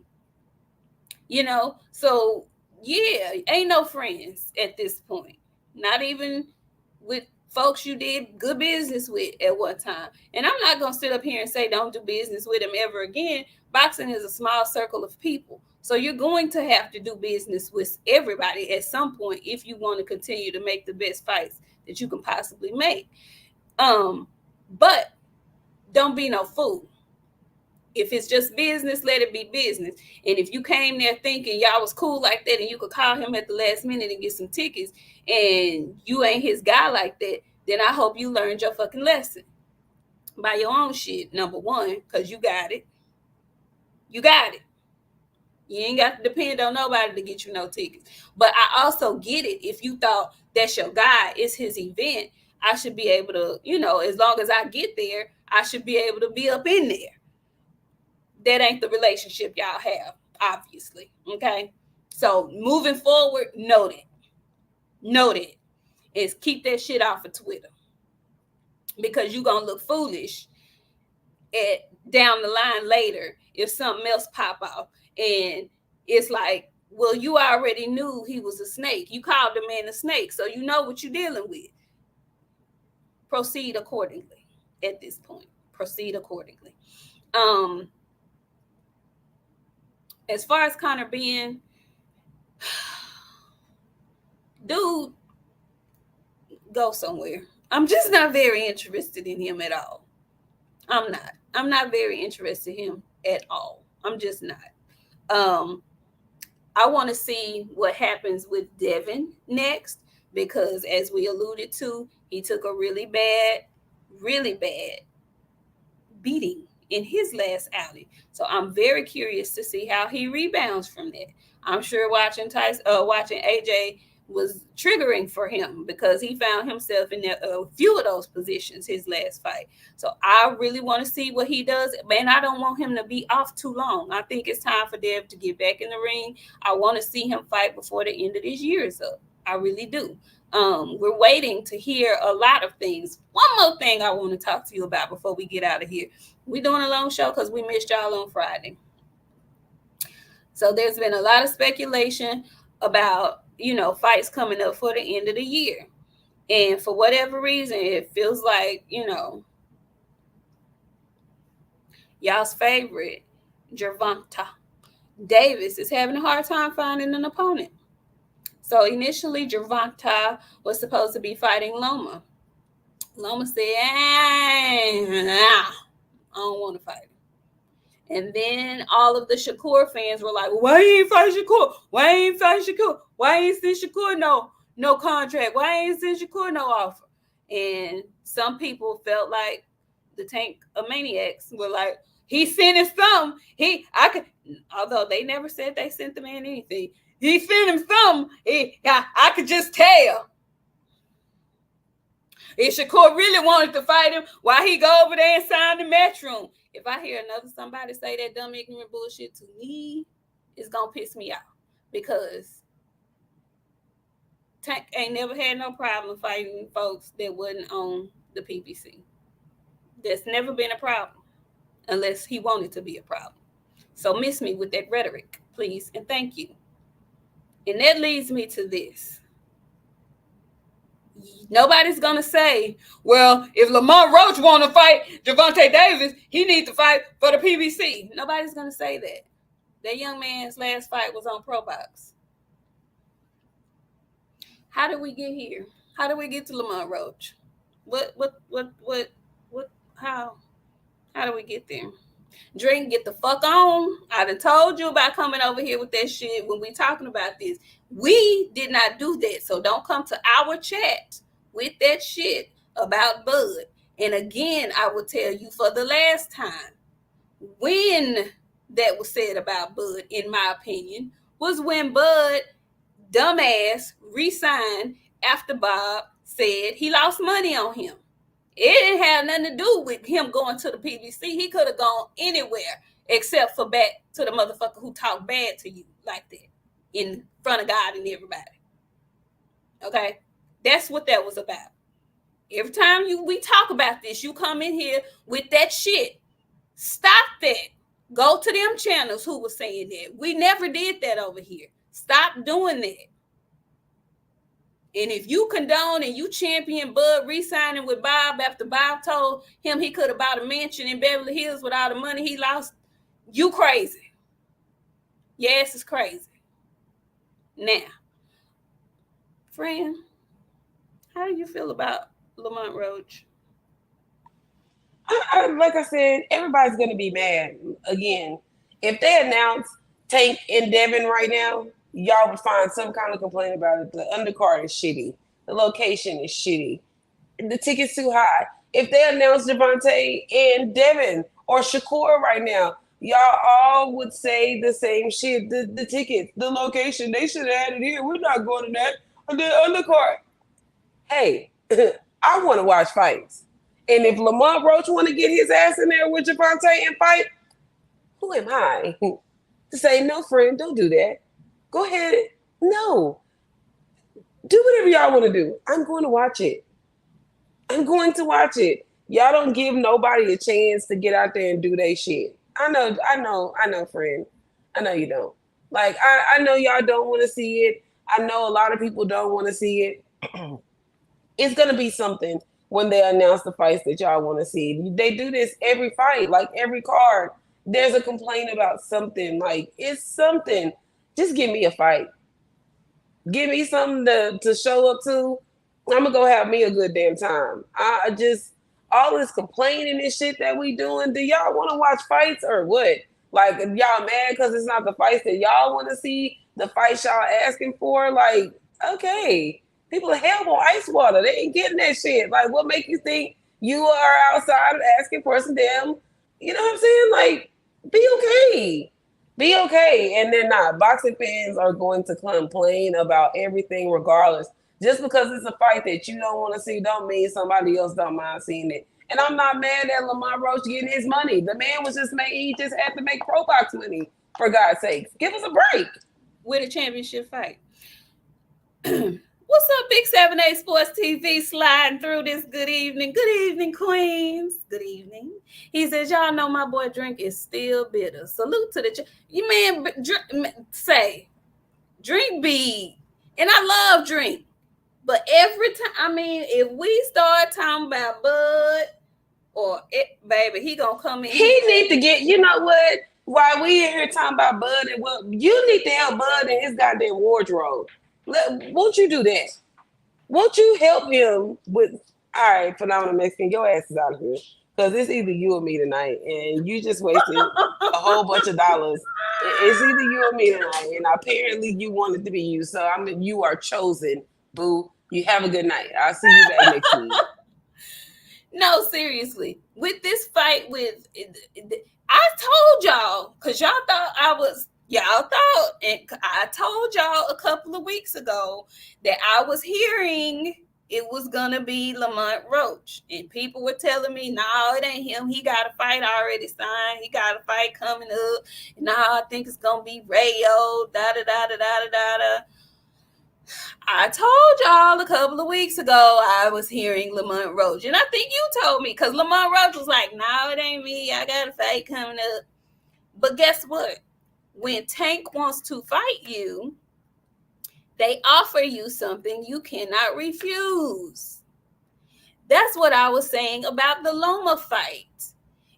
You know, so yeah, ain't no friends at this point. Not even with folks you did good business with at one time. And I'm not going to sit up here and say don't do business with them ever again. Boxing is a small circle of people. So you're going to have to do business with everybody at some point if you want to continue to make the best fights that you can possibly make. But don't be no fool. If it's just business, let it be business. And if you came there thinking y'all was cool like that and you could call him at the last minute and get some tickets and you ain't his guy like that, then I hope you learned your fucking lesson. Buy your own shit, number one, because you got it. You got it. You ain't got to depend on nobody to get you no tickets. But I also get it. If you thought that's your guy, it's his event, I should be able to, you know, as long as I get there, I should be able to be up in there. That ain't the relationship y'all have, obviously. Okay. So moving forward, note it is keep that shit off of Twitter because you're gonna look foolish down the line later if something else pop off and it's like, well, you already knew he was a snake. You called the man a snake, so you know what you're dealing with. Proceed accordingly. At this point, proceed accordingly. As far as Conor Ben, dude, go somewhere. I'm just not very interested in him at all. I'm not very interested in him at all. I'm just not. I want to see what happens with Devin next because as we alluded to, he took a really bad beating in his last outing. So I'm very curious to see how he rebounds from that. I'm sure watching AJ was triggering for him because he found himself in a few of those positions his last fight. So I really want to see what he does. Man, I don't want him to be off too long. I think it's time for Dev to get back in the ring. I want to see him fight before the end of this year is up. I really do. We're waiting to hear a lot of things. One more thing I want to talk to you about before we get out of here. We're doing a long show because we missed y'all on Friday. So there's been a lot of speculation about, fights coming up for the end of the year. And for whatever reason, it feels like, y'all's favorite, Gervonta Davis, is having a hard time finding an opponent. So initially, Gervonta was supposed to be fighting Loma. Loma said, I don't want to fight him. And then all of the Shakur fans were like, why you ain't fight Shakur? Why ain't fight Shakur? Why ain't send Shakur no contract? Why ain't send Shakur no offer? And some people felt like the Tank of Maniacs were like, he sent him some. Although they never said they sent the man anything. He sent him some. I could just tell. If Shakur really wanted to fight him, why he go over there and sign the matchroom? If I hear another somebody say that dumb ignorant bullshit to me, it's gonna piss me off because Tank ain't never had no problem fighting folks that wasn't on the PPC. That's never been a problem unless he wanted to be a problem. So miss me with that rhetoric, please, and thank you. And that leads me to this. Nobody's gonna say, well, if Lamont Roach want to fight Gervonta Davis, he needs to fight for the PBC. Nobody's gonna say that. That young man's last fight was on Pro Box. How did we get here? How did we get to Lamont Roach? How did we get there? Drink, get the fuck on. I done told you about coming over here with that shit when we talking about this. We did not do that. So don't come to our chat with that shit about Bud. And again, I will tell you for the last time, when that was said about Bud, in my opinion, was when Bud, dumbass, re-signed after Bob said he lost money on him. It didn't have nothing to do with him going to the PBC. He could have gone anywhere except for back to the motherfucker who talked bad to you like that in front of God and everybody. Okay? That's what that was about. Every time we talk about this, you come in here with that shit. Stop that. Go to them channels who were saying that. We never did that over here. Stop doing that. And if you condone and you champion Bud re-signing with Bob after Bob told him he could have bought a mansion in Beverly Hills with all the money he lost, you crazy. Yes, it's crazy. Now, friend, how do you feel about Lamont Roach? Like I said, everybody's going to be mad. Again, if they announce Tank and Devin right now, y'all would find some kind of complaint about it. The undercard is shitty. The location is shitty. The ticket's too high. If they announce Gervonta and Devin or Shakur right now, y'all all would say the same shit. The tickets, the location, they should have had it here. We're not going to that. The undercard. Hey, I want to watch fights. And if Lamont Roach want to get his ass in there with Gervonta and fight, who am I to say, no, friend, don't do that. Go ahead. No. Do whatever y'all want to do. I'm going to watch it. I'm going to watch it. Y'all don't give nobody a chance to get out there and do their shit. I know, friend. I know you don't. Like, I know y'all don't want to see it. I know a lot of people don't want to see it. It's going to be something when they announce the fights that y'all want to see. They do this every fight, like every card. There's a complaint about something. Like, it's something. Just give me a fight. Give me something to show up to. I'm going to go have me a good damn time. I just, all this complaining and shit that we doing, do y'all want to watch fights or what? Like, y'all mad because it's not the fights that y'all want to see, the fights y'all asking for? Like, okay. People are hell on ice water. They ain't getting that shit. Like, what make you think you are outside asking for some damn, you know what I'm saying? Like, be okay. Be okay. And they're not. Boxing fans are going to complain about everything regardless. Just because it's a fight that you don't want to see don't mean somebody else don't mind seeing it. And I'm not mad at Lamont Roach getting his money. The man was just made, he just had to make pro box money, for God's sakes. Give us a break. With a championship fight. What's up, Big 7A Sports TV sliding through this good evening. Good evening, Queens. Good evening. He says, y'all know my boy Drink is still bitter. Salute to the you man say Drink be, and I love Drink. But every time, I mean, if we start talking about Bud or it, baby, he gonna come in. He need to get, you know what? While we in here talking about Bud and what, you need to help Bud in his goddamn wardrobe. Won't you do that? Won't you help him with, all right, Phenomenal Mexican, your ass is out of here. Because it's either you or me tonight, and you just wasted a whole bunch of dollars. It's either you or me tonight, and apparently you want it to be you. So, I mean, you are chosen, boo. You have a good night. I'll see you back next week. No, seriously. With this fight with, I told y'all, because y'all thought and I told y'all a couple of weeks ago that I was hearing it was gonna be Lamont Roach, and people were telling me, "No, it ain't him. He got a fight already signed. He got a fight coming up. No, I think it's gonna be Rayo." Da da da da da da da. I told y'all a couple of weeks ago I was hearing Lamont Roach, and I think you told me because Lamont Roach was like, "No, it ain't me. I got a fight coming up." But guess what? When Tank wants to fight you, they offer you something you cannot refuse. That's what I was saying about the Loma fight.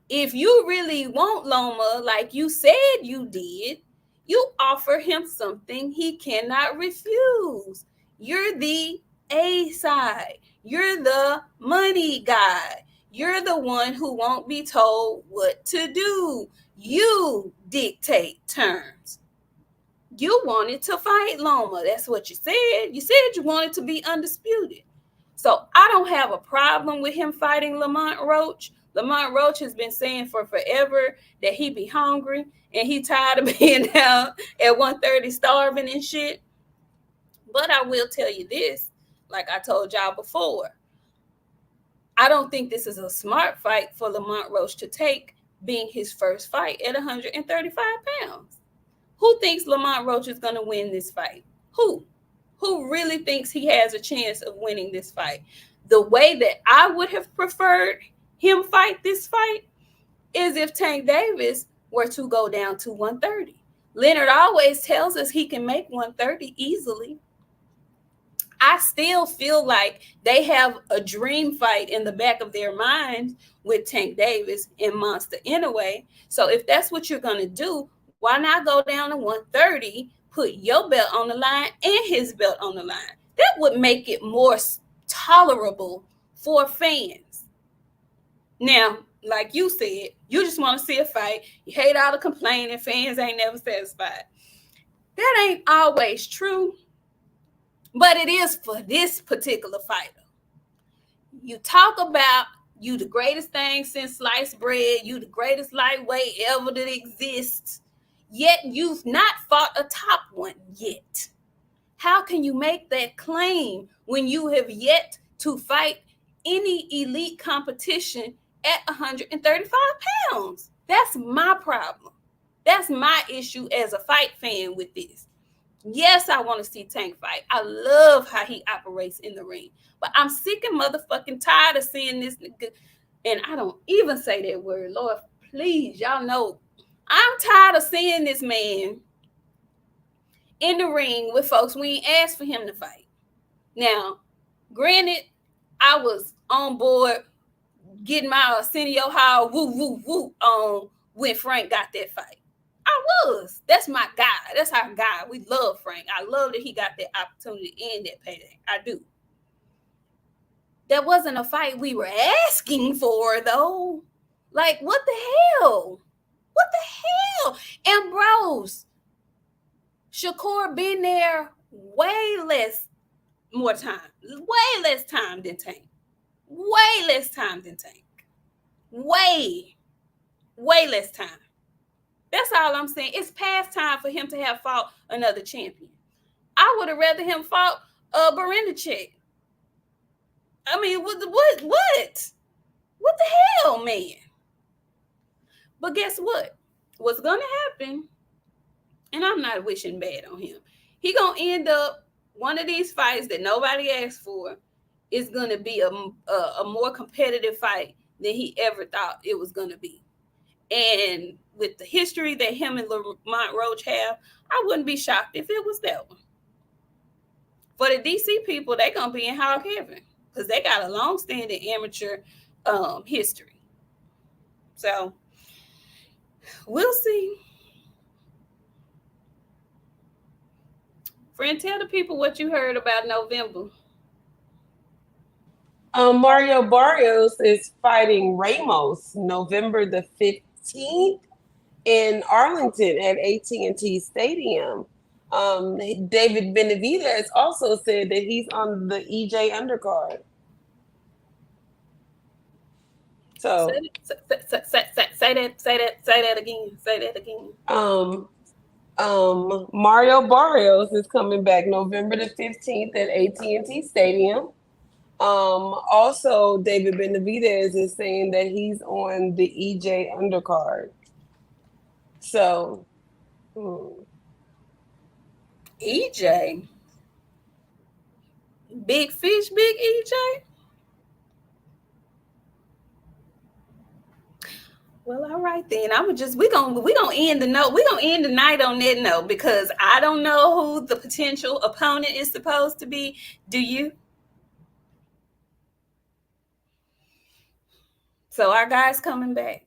If you really want Loma, like you said you did, you offer him something he cannot refuse. You're the A side. You're the money guy. You're the one who won't be told what to do. You dictate terms. You wanted to fight Loma. That's what you said. You said you wanted to be undisputed. So I don't have a problem with him fighting Lamont Roach. Lamont Roach has been saying for forever that he be hungry and he tired of being down at 130 starving and shit. But I will tell you this, like I told y'all before, I don't think this is a smart fight for Lamont Roach to take, being his first fight at 135 pounds. Who thinks Lamont Roach is going to win this fight? Who? Who really thinks he has a chance of winning this fight? The way that I would have preferred him fight this fight is if Tank Davis were to go down to 130. Leonard always tells us he can make 130 easily. I still feel like they have a dream fight in the back of their minds with Tank Davis and Monster anyway. So if that's what you're going to do, why not go down to 130, put your belt on the line and his belt on the line? That would make it more tolerable for fans. Now, like you said, you just want to see a fight. You hate all the complaining. Fans ain't never satisfied. That ain't always true, but it is for this particular fighter. You talk about you the greatest thing since sliced bread, you the greatest lightweight ever to exist, yet you've not fought a top one yet. How can you make that claim when you have yet to fight any elite competition at 135 pounds? That's my problem. That's my issue as a fight fan with this. Yes, I want to see Tank fight. I love how he operates in the ring. But I'm sick and motherfucking tired of seeing this nigga. And I don't even say that word. Lord, please, y'all know. I'm tired of seeing this man in the ring with folks we ain't asked for him to fight. Now, granted, I was on board getting my Arsenio Hall woo woo woo on when Frank got that fight. I was. That's my guy. That's our guy. We love Frank. I love that he got that opportunity and that payday. I do. That wasn't a fight we were asking for, though. Like, what the hell? What the hell? And bros, Shakur been there way less time than Tank. Way less time than Tank. Way less time. That's all I'm saying. It's past time for him to have fought another champion. I would have rather him fought Berendachek. I mean, what the hell, man? But guess what? What's going to happen, and I'm not wishing bad on him, he going to end up, one of these fights that nobody asked for is going to be a more competitive fight than he ever thought it was going to be. And with the history that him and Lamont Roach have, I wouldn't be shocked if it was that one. For the DC people, they're going to be in hog heaven because they got a long-standing amateur history. So, we'll see. Friend, tell the people what you heard about November. Mario Barrios is fighting Ramos November the 15th in Arlington at AT&T Stadium. David Benavidez also said that he's on the EJ undercard. So say that again. Mario Barrios is coming back November the 15th at AT&T Stadium. Also, David Benavidez is saying that he's on the EJ undercard. So, EJ, big fish, big EJ. Well, all right then. We gonna end the note. We gonna end the night on that note because I don't know who the potential opponent is supposed to be. Do you? So our guy's coming back.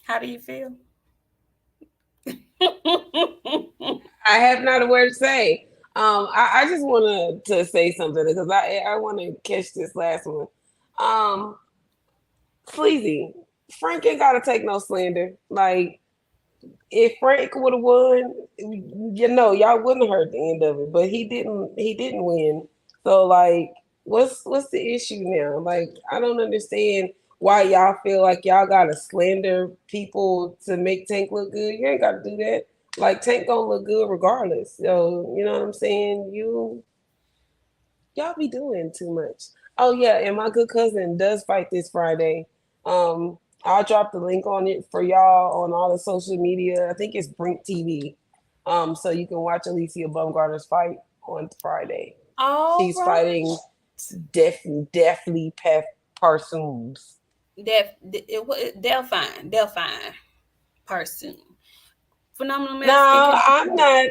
How do you feel? I have not a word to say. I just want to say something because I want to catch this last one. Um, Sleazy, Frank ain't got to take no slander. Like, if Frank would have won, y'all wouldn't have heard the end of it. But he didn't. He didn't win. So like, what's the issue now? Like, I don't understand why y'all feel like y'all gotta slander people to make Tank look good. You ain't gotta do that. Like, Tank gonna look good regardless. So you know what I'm saying? Y'all be doing too much. Oh yeah, and my good cousin does fight this Friday. I'll drop the link on it for y'all on all the social media. I think it's Brink TV. So you can watch Alicia Bumgarner's fight on Friday. All She's right. fighting definitely Pep Parsons. Delphine person. Phenomenal Mexican No, can I'm not.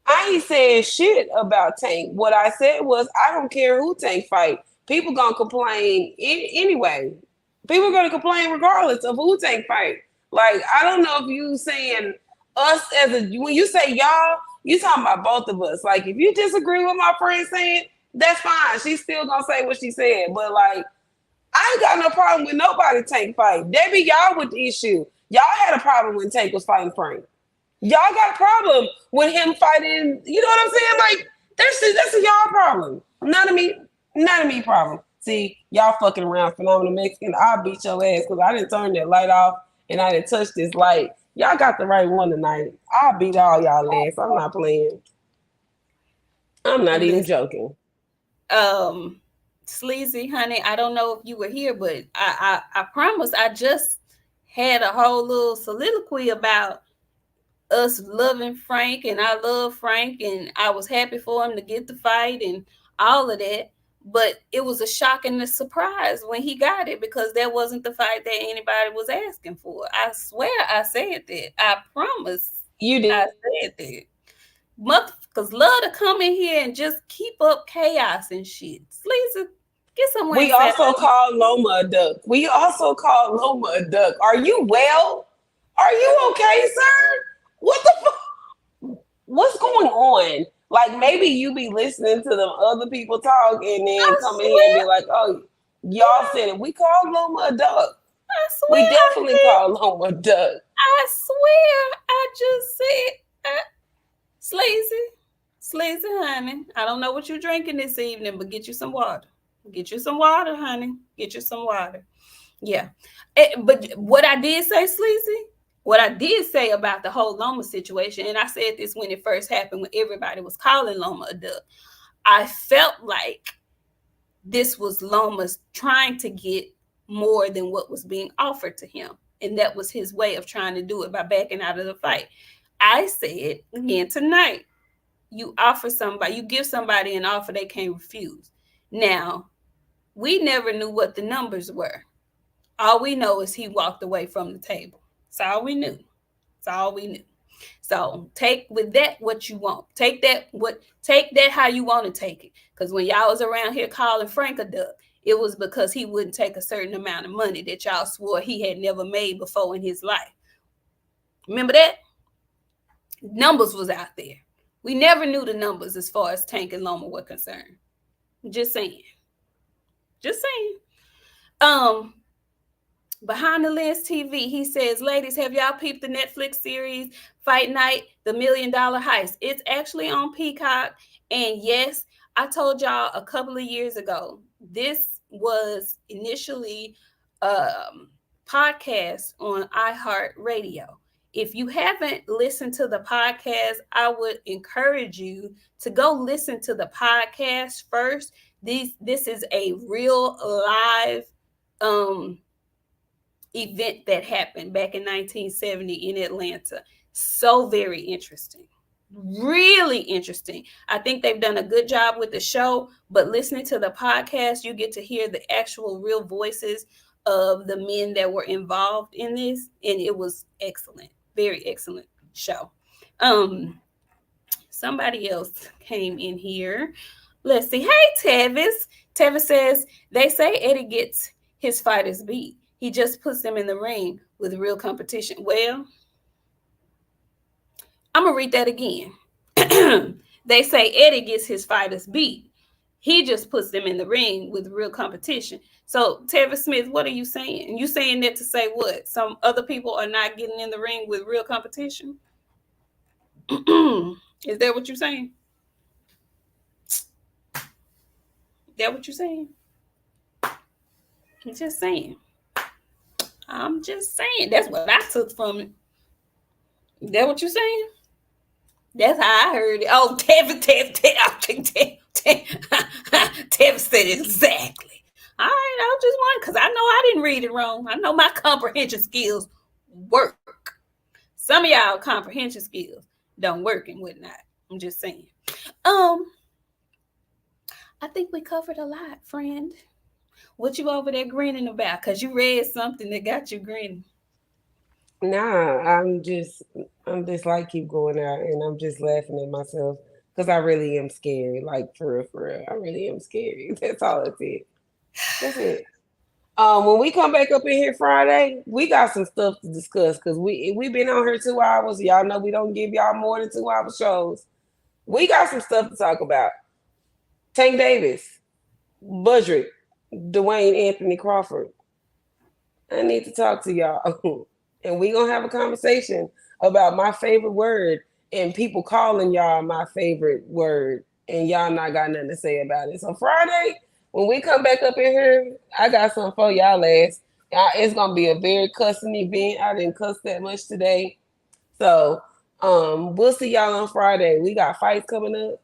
I ain't saying shit about Tank. What I said was, I don't care who Tank fight. People gonna complain anyway. People gonna complain regardless of who Tank fight. Like, I don't know if you saying us as a, when you say y'all, you talking about both of us. Like, if you disagree with my friend saying, that's fine. She's still gonna say what she said. But like, I ain't got no problem with nobody Tank fight. That be y'all with the issue. Y'all had a problem when Tank was fighting Frank. Y'all got a problem with him fighting. You know what I'm saying? Like, that's a y'all problem. Not a me problem. See, y'all fucking around, phenomenal Mexican. I'll beat your ass because I didn't turn that light off and I didn't touch this light. Y'all got the right one tonight. I'll beat all y'all ass. I'm not playing. I'm not even listen. joking. Sleazy, honey, I don't know if you were here, but I promise I just had a whole little soliloquy about us loving Frank, and I love Frank, and I was happy for him to get the fight and all of that. But it was a shock and a surprise when he got it because that wasn't the fight that anybody was asking for. I swear I said that. I promise You I did. said that. Motherfuckers love to come in here and just keep up chaos and shit. Sleazy, get somewhere and We sit also down. call Loma a duck. We also call Loma a duck. Are you well? Are you okay, sir? What the fuck? What's going on? Like, maybe you be listening to them other people talk and then I come in here and swear, be like, oh, y'all yeah, said it. We call Loma a duck. I We swear I definitely did. call Loma a duck. I swear I just said, Sleazy, Sleazy, honey. I don't know what you're drinking this evening, but get you some water. Get you some water, honey. Get you some water. Yeah. But what I did say, Sleazy, what I did say about the whole Loma situation, and I said this when it first happened, when everybody was calling Loma a duck, I felt like this was Loma's trying to get more than what was being offered to him. And that was his way of trying to do it by backing out of the fight. I said again tonight, you offer somebody, you give somebody an offer they can't refuse. Now, we never knew what the numbers were. All we know is he walked away from the table. That's all we knew. That's all we knew. So take with that what you want. Take that how you want to take it. Because when y'all was around here calling Frank a duck, it was because he wouldn't take a certain amount of money that y'all swore he had never made before in his life. Remember that? Numbers was out there. We never knew the numbers as far as Tank and Loma were concerned. Just saying. Just saying. Um, Behind the Lens TV, he says, ladies, have y'all peeped the Netflix series Fight Night, The $1 Million Heist? It's actually on Peacock. And yes, I told y'all a couple of years ago, this was initially podcast on iHeartRadio. If you haven't listened to the podcast, I would encourage you to go listen to the podcast first. This is a real live um event that happened back in 1970 in Atlanta. So very interesting. Really interesting. I think they've done a good job with the show, but listening to the podcast, you get to hear the actual real voices of the men that were involved in this, and it was excellent. Very excellent show. Um Somebody else came in here. Let's see. Hey, Tevis. Tevis says they say Eddie gets his fighters beat. He just puts them in the ring with real competition. Well, I'm gonna read that again. They say Eddie gets his fighters beat. He just puts them in the ring with real competition. So, Tevis Smith, what are you saying? You saying that to say what? Some other people are not getting in the ring with real competition? Is that what you're saying? That what you're saying? I'm just saying. I'm just saying. That's what I took from it. Is that what you're saying? That's how I heard it. Oh, Tev said it exactly. All right, I was just wondering because I know I didn't read it wrong. I know my comprehension skills work. Some of y'all comprehension skills don't work and whatnot. I'm just saying. I think we covered a lot, friend. What you over there grinning about? Because you read something that got you grinning. Nah, I'm just like keep going out, and I'm just laughing at myself because I really am scared. Like for real, I really am scared. That's all it is. That's it. When we come back up in here Friday, we got some stuff to discuss because we been on here 2 hours. Y'all know we don't give y'all more than 2 hour shows. We got some stuff to talk about. Tank Davis, Budrick, Dwayne Anthony Crawford. I need to talk to y'all. And we gonna have a conversation about my favorite word and people calling y'all my favorite word and y'all not got nothing to say about it. So Friday, when we come back up in here, I got something for y'all ass. It's gonna be a very cussing event. I didn't cuss that much today. So we'll see y'all on Friday. We got fights coming up.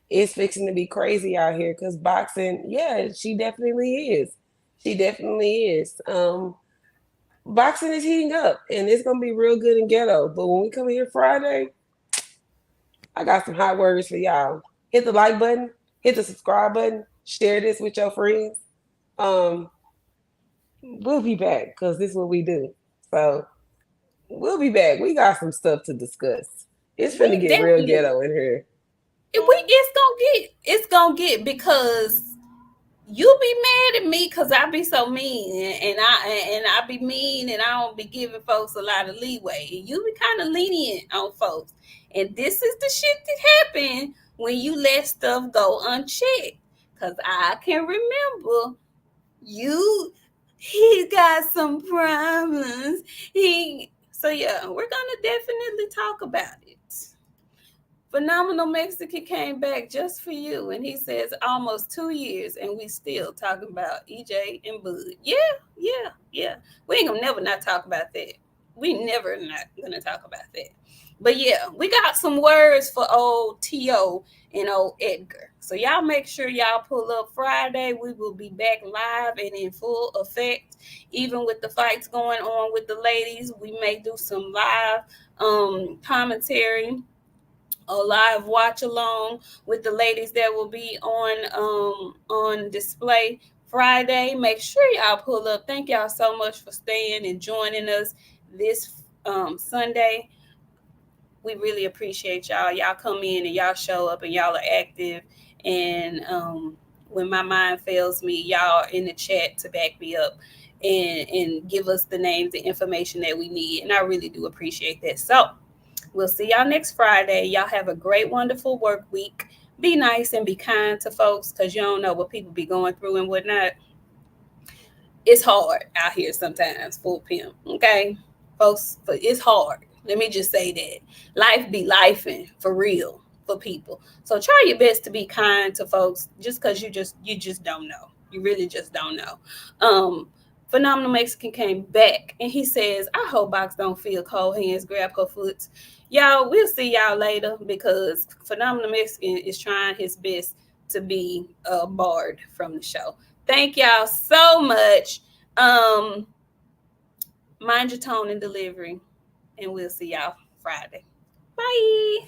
It's fixing to be crazy out here because boxing, yeah, she definitely is. She definitely is. Boxing is heating up and it's gonna be real good and ghetto. But when we come here Friday, I got some hot words for y'all. Hit the like button, hit the subscribe button, share this with your friends. Um, we'll be back because this is what we do. So we'll be back. We got some stuff to discuss. It's finna We get real definitely ghetto in here. it's gonna get because you be mad at me because I be so mean and I be mean and I don't be giving folks a lot of leeway. And you be kind of lenient on folks. And this is the shit that happen when you let stuff go unchecked. Cause I can remember you he got some problems. He so yeah, we're gonna definitely talk about it. Phenomenal Mexican came back just for you, and he says almost 2 years, and we still talking about EJ and Bud. Yeah, yeah, yeah. We ain't gonna never not talk about that. We never not gonna talk about that. But yeah, we got some words for old T.O. and old Edgar. So y'all make sure y'all pull up Friday. We will be back live and in full effect. Even with the fights going on with the ladies, we may do some live commentary a live watch along with the ladies that will be on display Friday. Make sure y'all pull up. Thank y'all so much for staying and joining us this Sunday. We really appreciate y'all. Y'all come in and y'all show up and y'all are active. And when my mind fails me, y'all are in the chat to back me up and give us the names, the information that we need. And I really do appreciate that. So we'll see y'all next Friday. Y'all have a great, wonderful work week. Be nice and be kind to folks because you don't know what people be going through and whatnot. It's hard out here sometimes, full pimp. Okay, folks, it's hard. Let me just say that life be lifing for real for people. So try your best to be kind to folks, just because you just don't know. You really just don't know. Phenomenal Mexican came back and he says, I hope Box don't feel cold hands, grab her foot. Y'all, we'll see y'all later because Phenomenal Mexican is trying his best to be barred from the show. Thank y'all so much. Mind your tone and delivery, and we'll see y'all Friday. Bye.